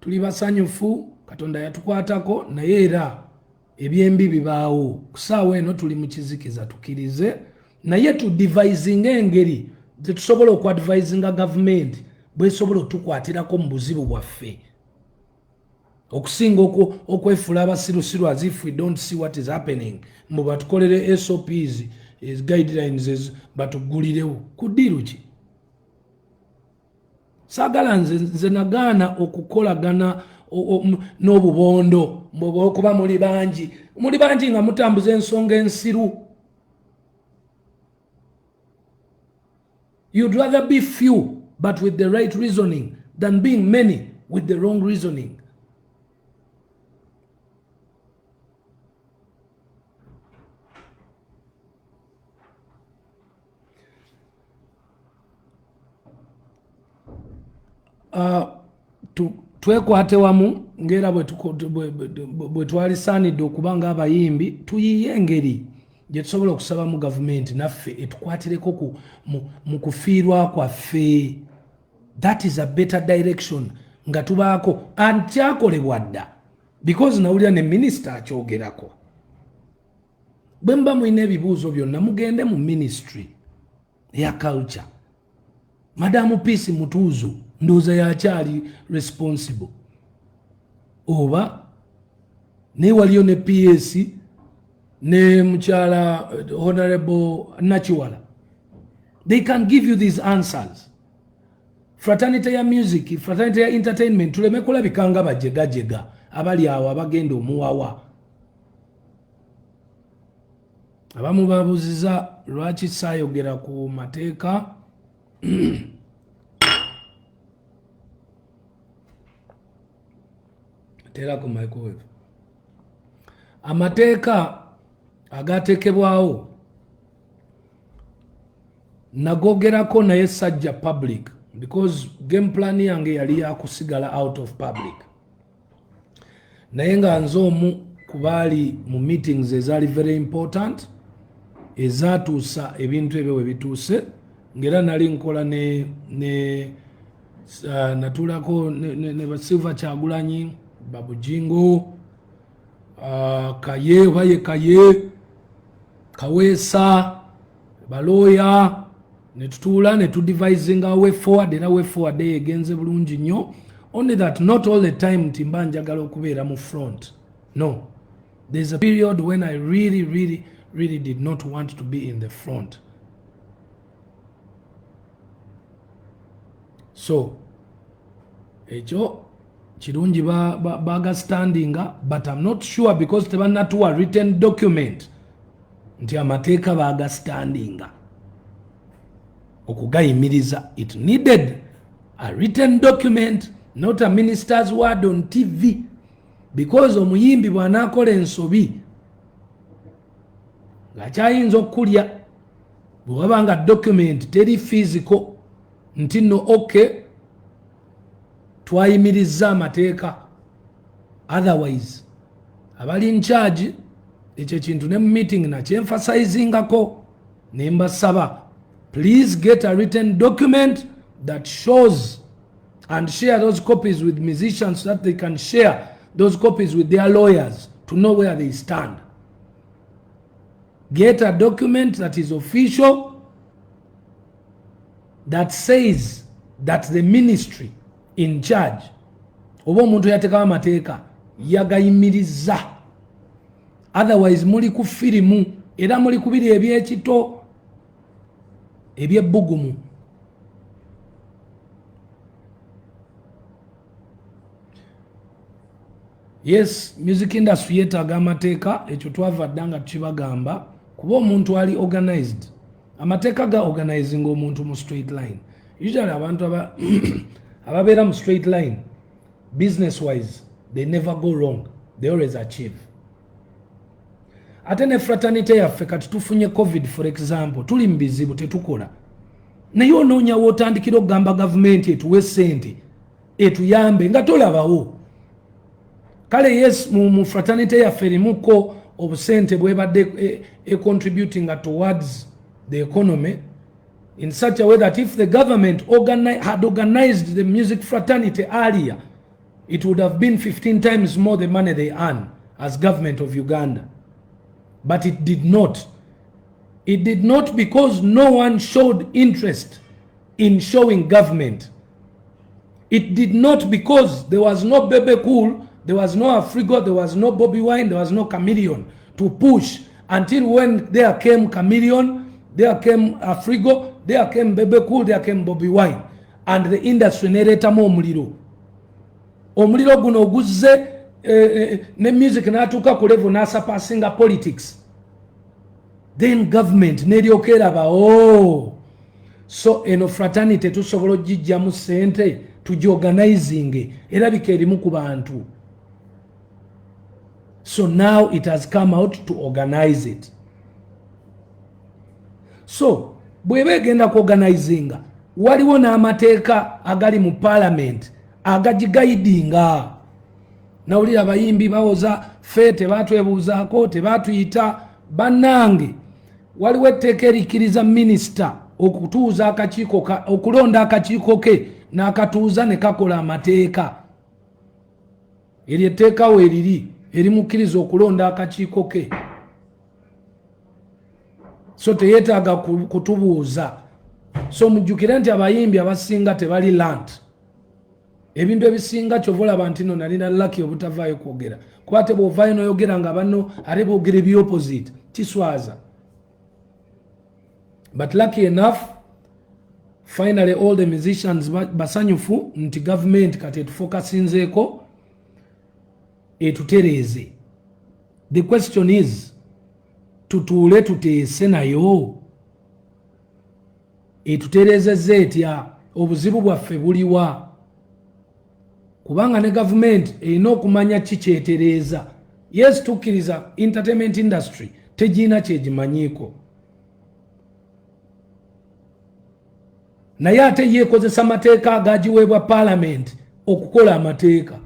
tuli basanyufu, Katonda yatukwatako, naye era ebyembi bibaawo. Kusaawa eno tuli mu kizikiza tukirize, naye tudevising engeri tetusobola okuadvisinga government bwesobola otukwatirako mu buzibu bwaffe okusinga okwefuula abasirusiru as if we don't see what is happening. Mbu batukolere SOPs, guidelines batugulirewo kudiru ki? Saagala nze nagaana okukolagana n'obubondo okuba muli bangi nga mutambuza ensonga ensiru. You'd rather be few but with the right reasoning than being many with the wrong reasoning. Twekwate wamu ngera bwe twalisaanidde okuba nga abayimbi tuyiye engeri gye tusobola okusaba mu gavumenti naffe etukwatireko mu kufiirwa kwaffe. That is a better direction nga tubaako antyakolebwa dda because nawulira ne minisita akyogerako. Bwe mba mulina ebibuuzo byonna mugende mu ministry eya culture. Madamu Peace Mutuuzo ndowooza yakyali responsible. Oba ne waliyo ne PS ne mukyala Honorable Nachiwala. They can give you these answers. Fraternity ya music, fraternity ya entertainment, tuleme kulabikanga bajegajega abali awo abagenda omuwawa. Abamu babuziza lwaki saayogera ku mateeka. Tera ku microwave. Amateeka agatekebwawo nagogerako naye sajja public because game plan yange yali yakusigala out of public naye nga nze omu kubaali mu meetings ezaali very important ezatuusa ebintu ebyo webituuse ngera nali nkola natulako ne Basilva Kyagulanyi Babujingo Kaye baye Kaye Kaweesa baloya netutula netudevising our way forward era way forward egenze bulungi nnyo only that not all the time timba njagala okubeera mu front no there's a period when I really did not want to be in the front. So ekyo kirungi baga standinga but I'm not sure because tebanatuwa written document nti amateeka baga standinga okugayimiriza. It needed a written document, not a minister's word on TV, because omuyimbi bw'anaakola ensobi ngakyayinza okulya bwewabanga document teri physical nti no okay twayimiriza amateeka otherwise abali in charge ekyo kintu ne meeting na kyemphasizingako nembasaba please get a written document that shows and share those copies with musicians so that they can share those copies with their lawyers to know where they stand. Get a document that is official that says that the ministry in charge oba omuntu yatekawo amateeka yagayimiriza, otherwise muli ku firimu era muli kubiri ebyekito ebyebbugumu. Yes, music industry yetaaga amateeka, ekyo twavadda nga tukibagamba kuba omuntu ali organized. Amateeka ga organizing omuntu mu straight line. Usually abantu ababeera mu straight line business wise they never go wrong, they always achieve. Ate ne fraternity yaffe kati tufunye covid for example, tuli mbizibu tetukola naye onoonya wootandikira okugamba gavumenti etuwe ssente etuyambe nga tolabawo. Kale yes mu fraternity yaffe erimuko obusente bwebadde contributing towards the economy in such a way that if the government had organized the music fraternity earlier, it would have been 15 times more the money they earn as government of Uganda. But it did not. It did not because no one showed interest in showing government. It did not because there was no BebeCool, there was no Afrigo, there was no Bobi Wine, there was no Chameleon to push until when there came Chameleon, there came Afrigo, there came BebeCool, there came Bobi Wine, and the industry neretamu omuliro. Omuliro guno oguzze ne music natuuka ku level n'asapasinga politics. Then government neryoka eraba so eno fraternity tusobola ogijjamu ssente tugiorganizing erabika erimu ku bantu. So now it has come out to organize it. So bweba egenda ku organizinga waliwo n'amateeka agali mu parliament agagigayidinga. Nawulira abayimbi bawoza fe tebatwebuuzaako tebatuyita bannange. Waliwo etteeka erikiriza minisita okutuuza akakiiko okulonda akakiiko ke n'akatuuza ne kakola amateeka. Eryo etteeka weeriri erimukkiriza okulonda akakiiko ke. So teyeetaaga kutubuuza. So mujjukire nti abayimbi abasinga tebali lant. Ebintu ebisinga kyovola abantu nno nalina lucky obutavaayo kwogera. Kuba te bw'ovaayo n'oyogera nga banno ate boogera ebyopposite kiswaza. But lucky enough, finally all the musicians basanyufu nti government kati etufokasinzeeko etutereeze. The question is, tutuule tuteese nayo etutereezezza etya? Obuzibu bwaffe buliwa? Kubanga ne government erina okumanya kikyetereeza. Yes, tukkiriza entertainment industry tegina kyegimanyiiko. naye ate yeekozesa amateeka agagiweebwa parliament okukola amateeka.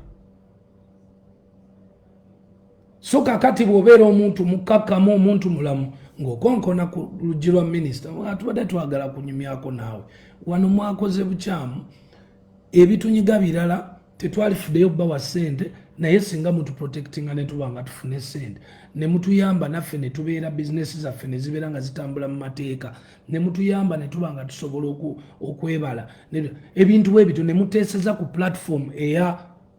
So kakati bw'obeera omuntu mukkakkamu omuntu mulamu ng'okonkona ku luggi lwa minisita atubadde twagala kunyumyako naawe wano mwakoze bukyamu ebitunyiga birala tetwalifuddeyo bawa ssente naye singa mutuprotectinga ne tuba nga tufune ssente ne mutuyamba naffe ne tubeera bizinesi zaffe ne zibeera nga zitambula mu mateeka ne mutuyamba ne tuba nga tusobola okwebala ebintu bwebityo ne muteeseza ku platform eya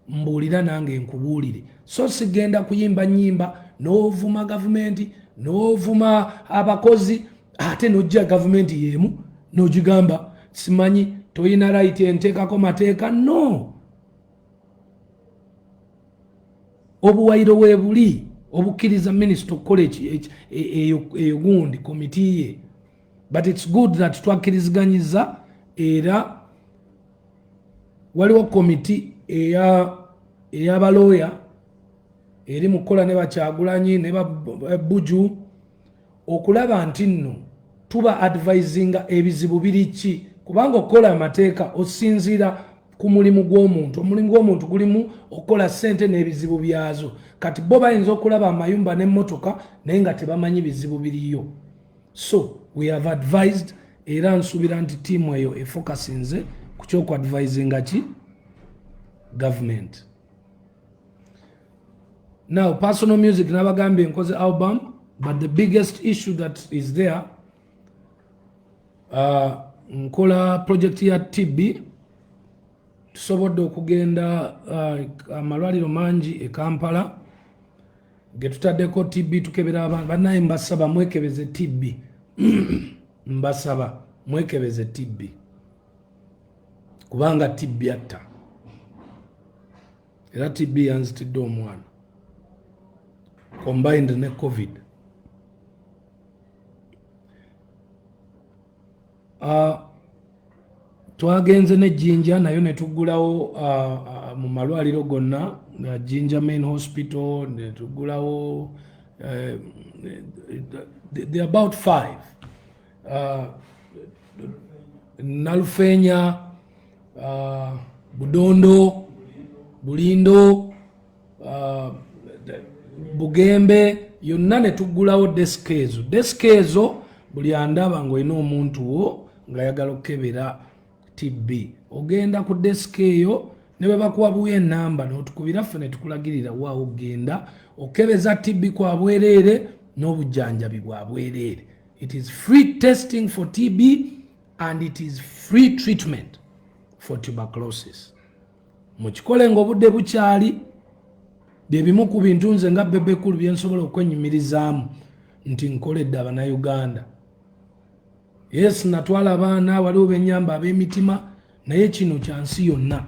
mbuulira nange nkubuulire. So sigenda kuyimba nyimba n'ovuma gavumenti n'ovuma abakozi ate n'ojja gavumenti yemu n'ogigamba simanyi toyina right enteekako mateeka. No, obuwayiro weebuli obukkiriza minisita okukola eyo gundi komiti ye, but it's good that twakkiriziganyiza era waliwo komiti ey'abalooya eri mu kukola ne Bakyagulanyi ne Buju okulaba nti nno tuba advisinga ebizibu biri ki, kubanga okukola amateeka osinziira ku mulimu gw'omuntu. Omulimu gw'omuntu gulimu okukola ssente n'ebizibu byazo. Kati bo bayinza okulaba amayumba n'emmotoka naye nga tebamanyi bizibu biriyo. So we have advised era nsuubira nti tiimu eyo efokasinze ku ky'okwadvisinga ki government. Now personal music nabagambye nkoze album, but the biggest issue that is there nkola project ya TB tusobodde okugenda amalwaliro mangi e Kampala getutaddeko TB tukebera abantu banaye mbasaba mwekebeze TB mbasaba mwekebeze TB kubanga TB atta era TB yanzitidde omwana combined ne COVID. Twagenze ne Jinja nayo ne tugulawo mu malwaliro gonna Jinja Main Hospital ne tugulawo they're about 5 Nalufenya Budondo Bulindo Bugembe yonna ne tugulawo desk ezo buli andaba ng'olina omuntu wo ng'ayagala okukebera TB ogenda ku desk eyo ne bwe bakuwabuya ennamba n'otukubira ffe ne tukulagirira waawo ogenda okebeza TB kwa bwereere n'obujjanjabi bwa bwereere. It is free testing for TB and it is free treatment for tuberculosis. Mukikole ng'obudde bukyali byebimu ku bintu nze nga BebeCool bye nsobola okwenyumirizaamu nti nkoledde Abannayuganda. Yes, natwala abaana waliwo benyamba ab'emitima naye kino kya nsi yonna.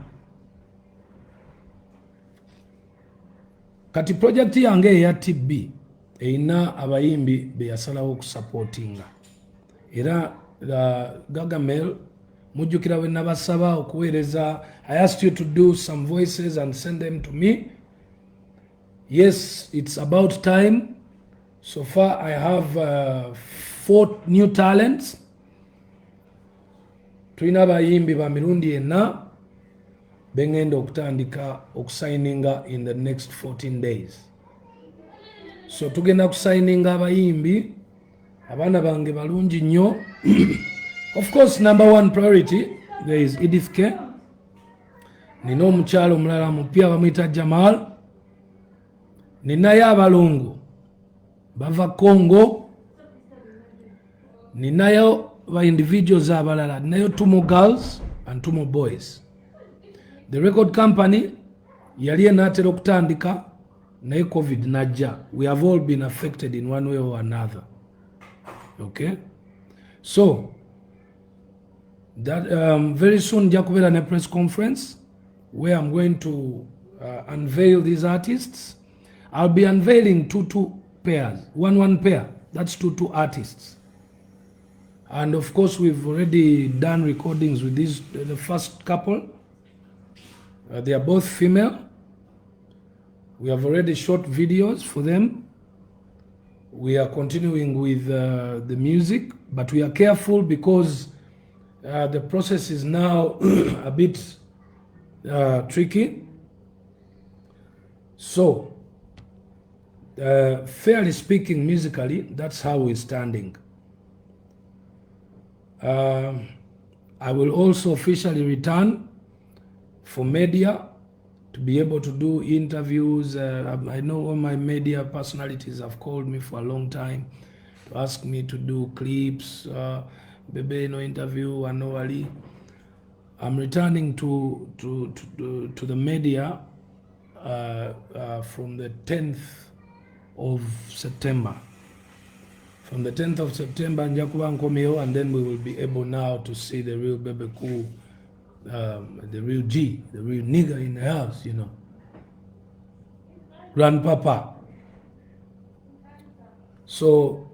Kati project yange eya TB erina abayimbi be yasalawo okusupportinga era Gagamel mujjukira we nabasaba okuweereza. I asked you to do some voices and send them to me. Yes, it's about time. So far I have 4 new talents. Tulina abayimbi ba mirundi ena bengenda okutandika okusigninga in the next 14 days. So tugenda kusigninga abayimbi abaana bange balungi nnyo. Of course, number 1 priority there is Edith K. Nina omukyalo omulala mupya bamuyita Jamal. Ninayo abalongo bava Congo. Ninayo ba individuals abalala. Ninayo 2 more girls and 2 more boys. The record company yali enatera okutandika naye COVID najja. We have all been affected in one way or another. Okay? So that very soon nja kubeera ne press conference where I'm going to unveil these artists. I'll be unveiling 2 pairs, 1 pair. That's 2 artists. And of course, we've already done recordings with these, the first couple. They are both female. We have already shot videos for them. We are continuing with the music, but we are careful because The process is now a bit tricky. So, fairly speaking, musically, that's how we're standing. I will also officially return for media to be able to do interviews. I know all my media personalities have called me for a long time to ask me to do clips, Bebe no interview, annually. I'm returning to the media from the 10th of September. From the 10th of September, and then we will be able now to see the real BebeCool, the real G, the real nigger in the house, you know. Grandpapa. So,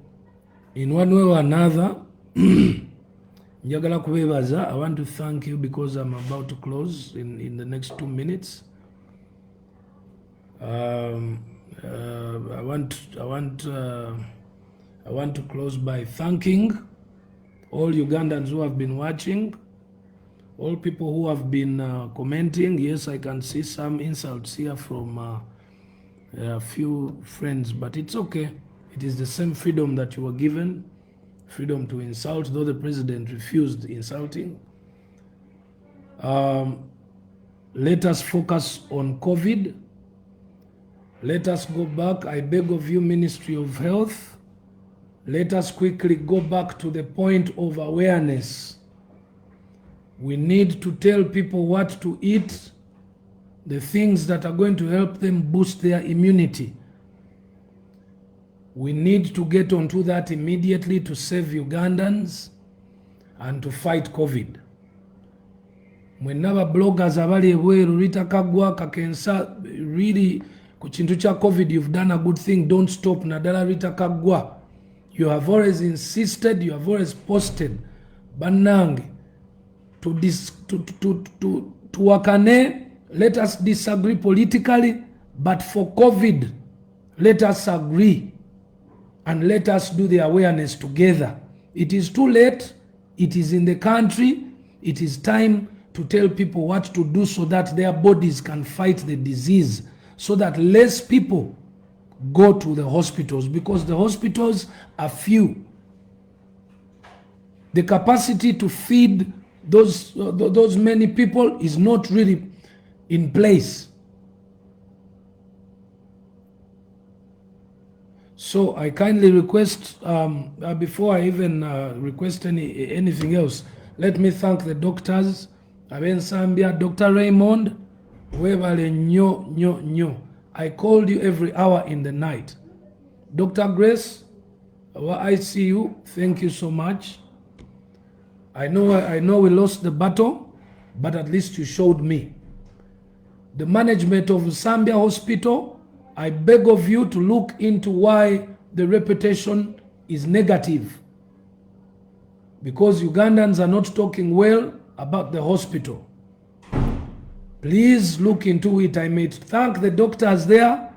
in one way or another, I want to thank you because I'm about to close in the next 2 minutes. I want to close by thanking all Ugandans who have been watching, all people who have been commenting. Yes, I can see some insults here from a few friends, but it's okay. It is the same freedom that you were given, freedom to insult, though the president refused insulting. Let us focus on COVID. Let us go back. I beg of you, Ministry of Health, let us quickly go back to the point of awareness. We need to tell people what to eat, the things that are going to help them boost their immunity. We need to get onto that immediately to save Ugandans and to fight COVID. Mwenaba bloggers abali ebweru Rita Kagwa kakensa really kuchintu cha COVID, you've done a good thing. Don't stop. Nadala Rita Kagwa, you have always insisted, you have always posted banange to wakane. Let us disagree politically, but for COVID, let us agree and let us do the awareness together. It is too late. It is in the country. It is time to tell people what to do so that their bodies can fight the disease, so that less people go to the hospitals, because the hospitals are few. The capacity to feed those many people is not really in place. So I kindly request, before I even request anything else, let me thank the doctors. Aben Sambia, Dr. Raymond, webale nyo. I called you every hour in the night. Dr. Grace, our ICU, thank you so much. I know we lost the battle, but at least you showed me. The management of Zambia Hospital, I beg of you to look into why the reputation is negative. Because Ugandans are not talking well about the hospital. Please look into it. I may thank the doctors there,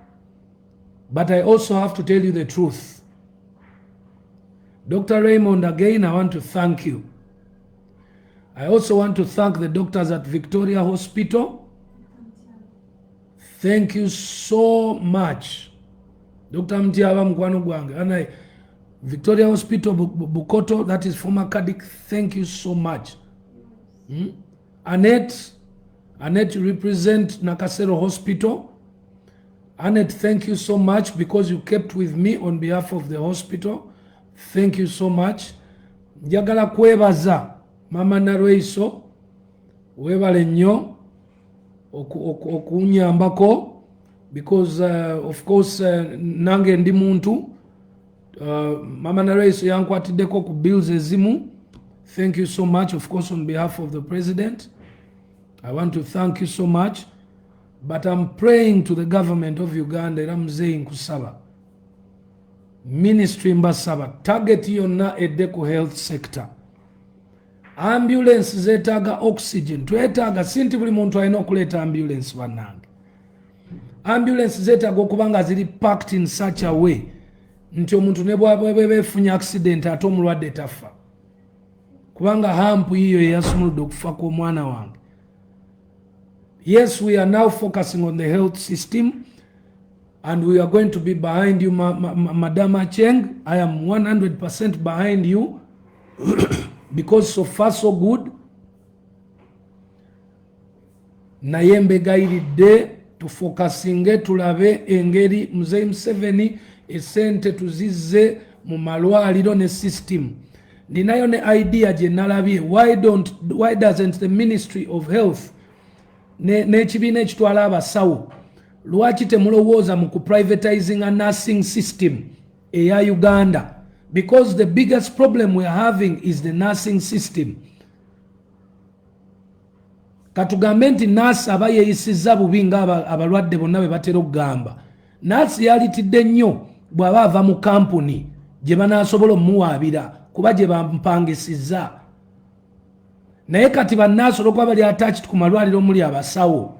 but I also have to tell you the truth. Dr. Raymond, again, I want to thank you. I also want to thank the doctors at Victoria Hospital. Thank you so much. Dr. Mtiaba Mkwano Gwange. And Victoria Hospital, Bukoto, that is former Kadik, thank you so much. Annette, you represent Nakasero Hospital. Annette, thank you so much because you kept with me on behalf of the hospital. Thank you so much. Njagala kwebaza Mama Narweiso, webale nnyo okunyambako, because of course nange ndi muntu. Mama Narweiso yankwatiddeko ku bills ezimu. Thank you so much, of course, on behalf of the president. I want to thank you so much. But I'm praying to the government of Uganda, era muzeeyi nkusaba. Ministry mbasaba, target yonna edde ku health sector. Ambulance zetaaga oxygen. Twetaaga sinti buli muntu alina okuleeta ambulance bannange. Ambulance zetaaga okuba nga ziri packed in such a way nti omuntu ne bw'ebeefunye accident ate omulwadde tafa. kubanga hampu hiyo yasumuludde okufa kw'omwana wange. Yes, we are now focusing on the health system and we are going to be behind you, Madam Acheng. I am 100% behind you because so far so good. Naye mbegairidde tufokasinge tulabe engeri Mzee Museveni esente tuzizze mu malwaliro ne system. Ninayo ne idea gye nalabye, why doesn't the Ministry of Health n'ekibiina ekitwala abasawo lwaki temulowooza mu kuprivatizing a nursing system eya Uganda? Because the biggest problem we are having is the nursing system. Katugambe nti nurse aba yeeyisizza bubi nga abalwadde bonna bwe batera okugamba. Nurse yalitidde nnyo bw'aba ava mu kampuni gye banaasobola omuwaabira kuba gye bampangisizza. Naye kati bannansi olwokuba bali attached ku malwaliro omuli abasawo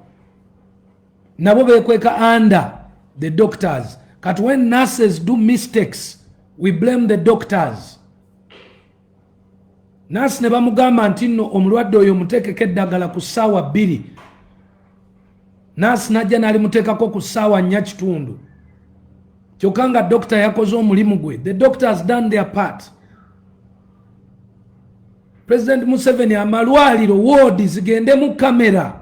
nabo beekweka under the doctors. Kati when nurses do mistakes we blame the doctors. Nurse ne bamugamba nti nno omulwadde oyo muteekeko eddagala ku ssaawa 2. Nurse najja n'alimuteekako ku ssaawa 4:30. Kyokka nga doctor yakoze omulimu gwe. The doctor has done their part. President Museveni, amalwaliro ward zigende mu camera.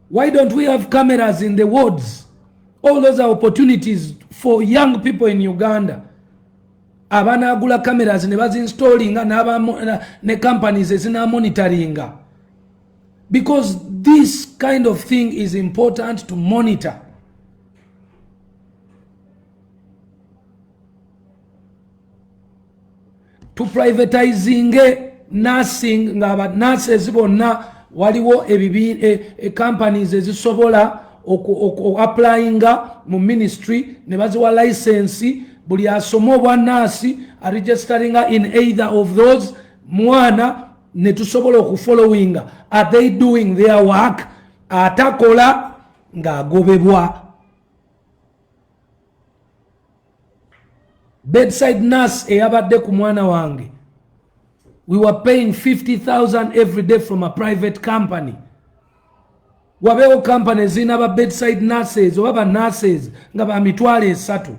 Why don't we have cameras in the wards? All those are opportunities for young people in Uganda. Abanagula cameras ne bazinstallinga ne companies ezina monitoringa. Because this kind of thing is important to monitor. To privatizing nursing nga nurses bonna waliwo companies ezisobola applyinga mu ministry ne baziwa license buli asoma obwa nurse registeringa in either of those mwana ne tusobola okufollowinga. Are they doing their work? Atakola nga agobebwa. Bedside nurse eyabadde ku mwana wange, we were paying 50,000 every day from a private company. Wabeewo company zina ba bedside nurses oba ba nurses nga ba 3,000.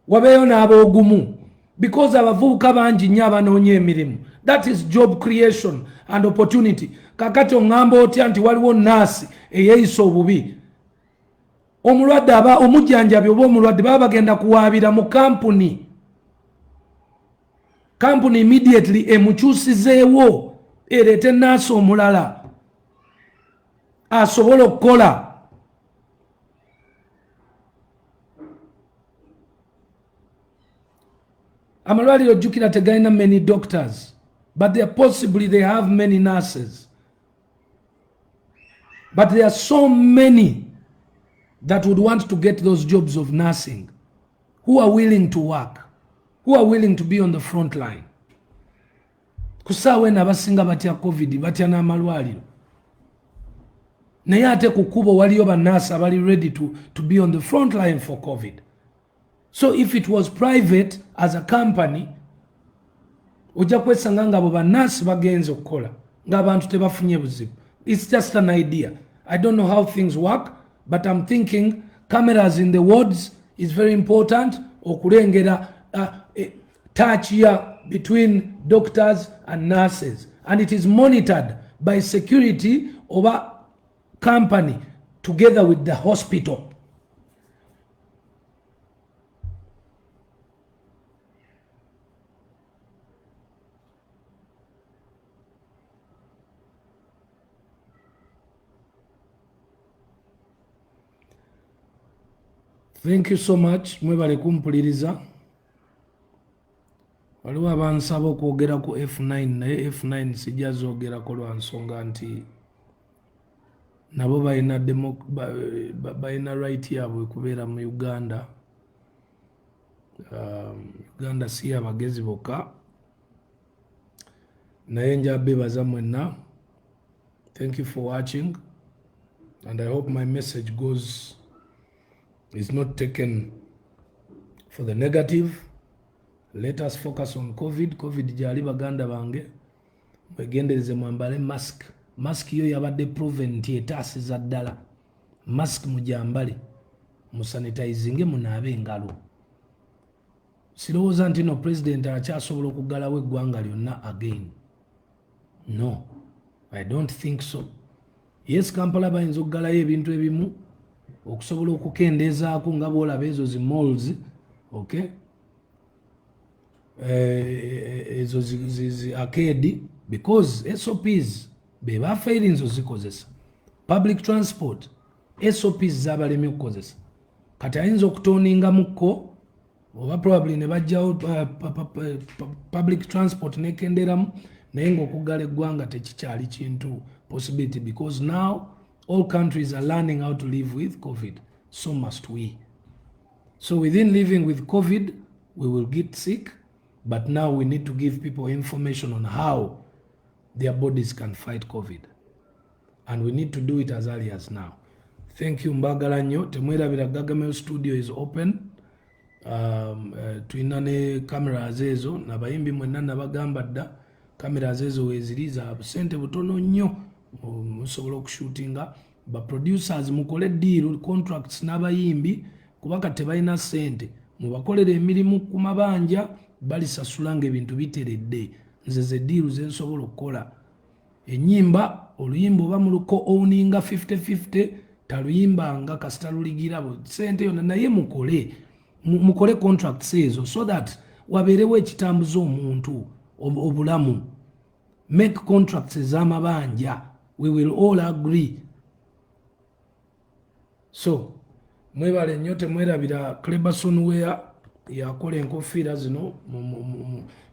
Wabeewo n'aboogumu because abavubuka bangi nnyo abanoonya emirimu. That is job creation and opportunity. Kakati oŋŋamba otya nti waliwo nurse eyeeyisa obubi? Omulwadde aba omujjanjabi oba omulwadde baba bagenda kuwaabira mu kampuni. Kampuni immediately emukyusizeewo ereete nurse omulala asobola okukola. Amalwaliro jjukira tegalina many doctors, but they have many nurses. But there are so many that would want to get those jobs of nursing, who are willing to work, who are willing to be on the front line. Kusaawe n'abasinga batya COVID, batya n'amalwaliro. Naye ate ku kkubo waliyo bannansi abali ready to be on the front line for COVID. So if it was private as a company, ojja kwesanga nga abo bannansi bagenze okukola ng'abantu tebafunye buzibu. It's just an idea. I don't know how things work, but I'm thinking cameras in the wards is very important. Okulengera touch here between doctors and nurses, and it is monitored by security over company together with the hospital. Thank you so much. Mwebale kumpuliriza. Waliwo abansaba okwogera ku F9 naye F9 sijja zoogerako lwa nsonga nti nabo balina right yaabwe kubeera mu Uganda. Uganda si abagezi bokka. Naye nja bebaza mwenna. Thank you for watching, and I hope my message is not taken for the negative. let us focus on covid gyali baganda bange mwegendereze mwambale mask yo yabadde proven nti etaasiza ddala. Mask mujambale musanitizinge munaabe engalo. Sirowooza nti no president akyasobola okuggalawo eggwanga lyonna again. No, I don't think so. Yes, Kampala bayinza okuggalayo ebintu ebimu okusobola okukendeezaako nga bwolaba ezo zi malls, okay? Ezo zi arcade, because SOPs be bafairinzo zikozesa. Public transport SOPs zabalemye okukozesa. Kati ayinza okutoninga mukko oba probably ne bajjawo public transport nekenderamu naye ng'okuggala eggwanga tekikyali kintu possibility, because now all countries are learning how to live with COVID. So must we. So within living with COVID, we will get sick, but now we need to give people information on how their bodies can fight COVID. And we need to do it as early as now. Thank you mbagala nnyo. Temwerabira Gagamel studio is open. Tulina ne cameras ezo nabayimbi mwenna nabagamba dda cameras ezo weziri za sente butono nnyo musobola okushootinga. Ba producers mukole deal contracts n'abayimbi kubanga tebalina sente mubakolera emirimu ku mabanja balisasulanga ebintu biteredde. Nze ze deal ze nsobola okukola. Enyimba oluyimba oba muluko owninga 50-50 taluyimbanga kasita luligira sente yonna naye mukole contracts ezo so that wabeerewo ekitambuza omuntu obulamu. Make contracts ez'amabanja. We will all agree. So mwebale nnyo temwerabira Cleberson Wear yakola enkofiira zino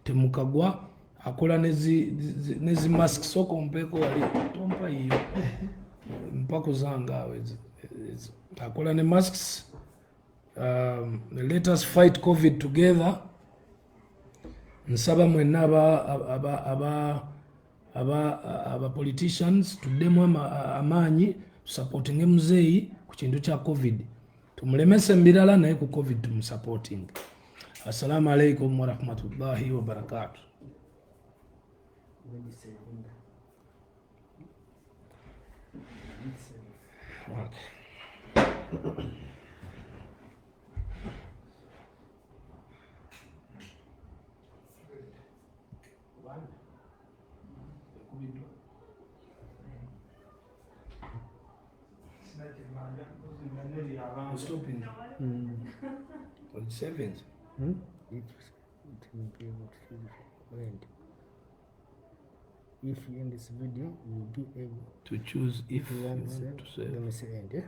temukagwa akola nezi mask soko mpeko wali tompa hiyo mpako zanga akola ne masks. Let us fight COVID together. Nsaba mwenna aba politicians tuddemu amaanyi supporting muzeeyi ku kintu kya COVID. Tumulemese mbirala naye ku COVID tumusupporting. Assalamu alaikum wa rahmatullahi wa barakatuh. Stopping. On 7th. If you end this video, you will be able To choose if to you want to say. let me say end, yeah?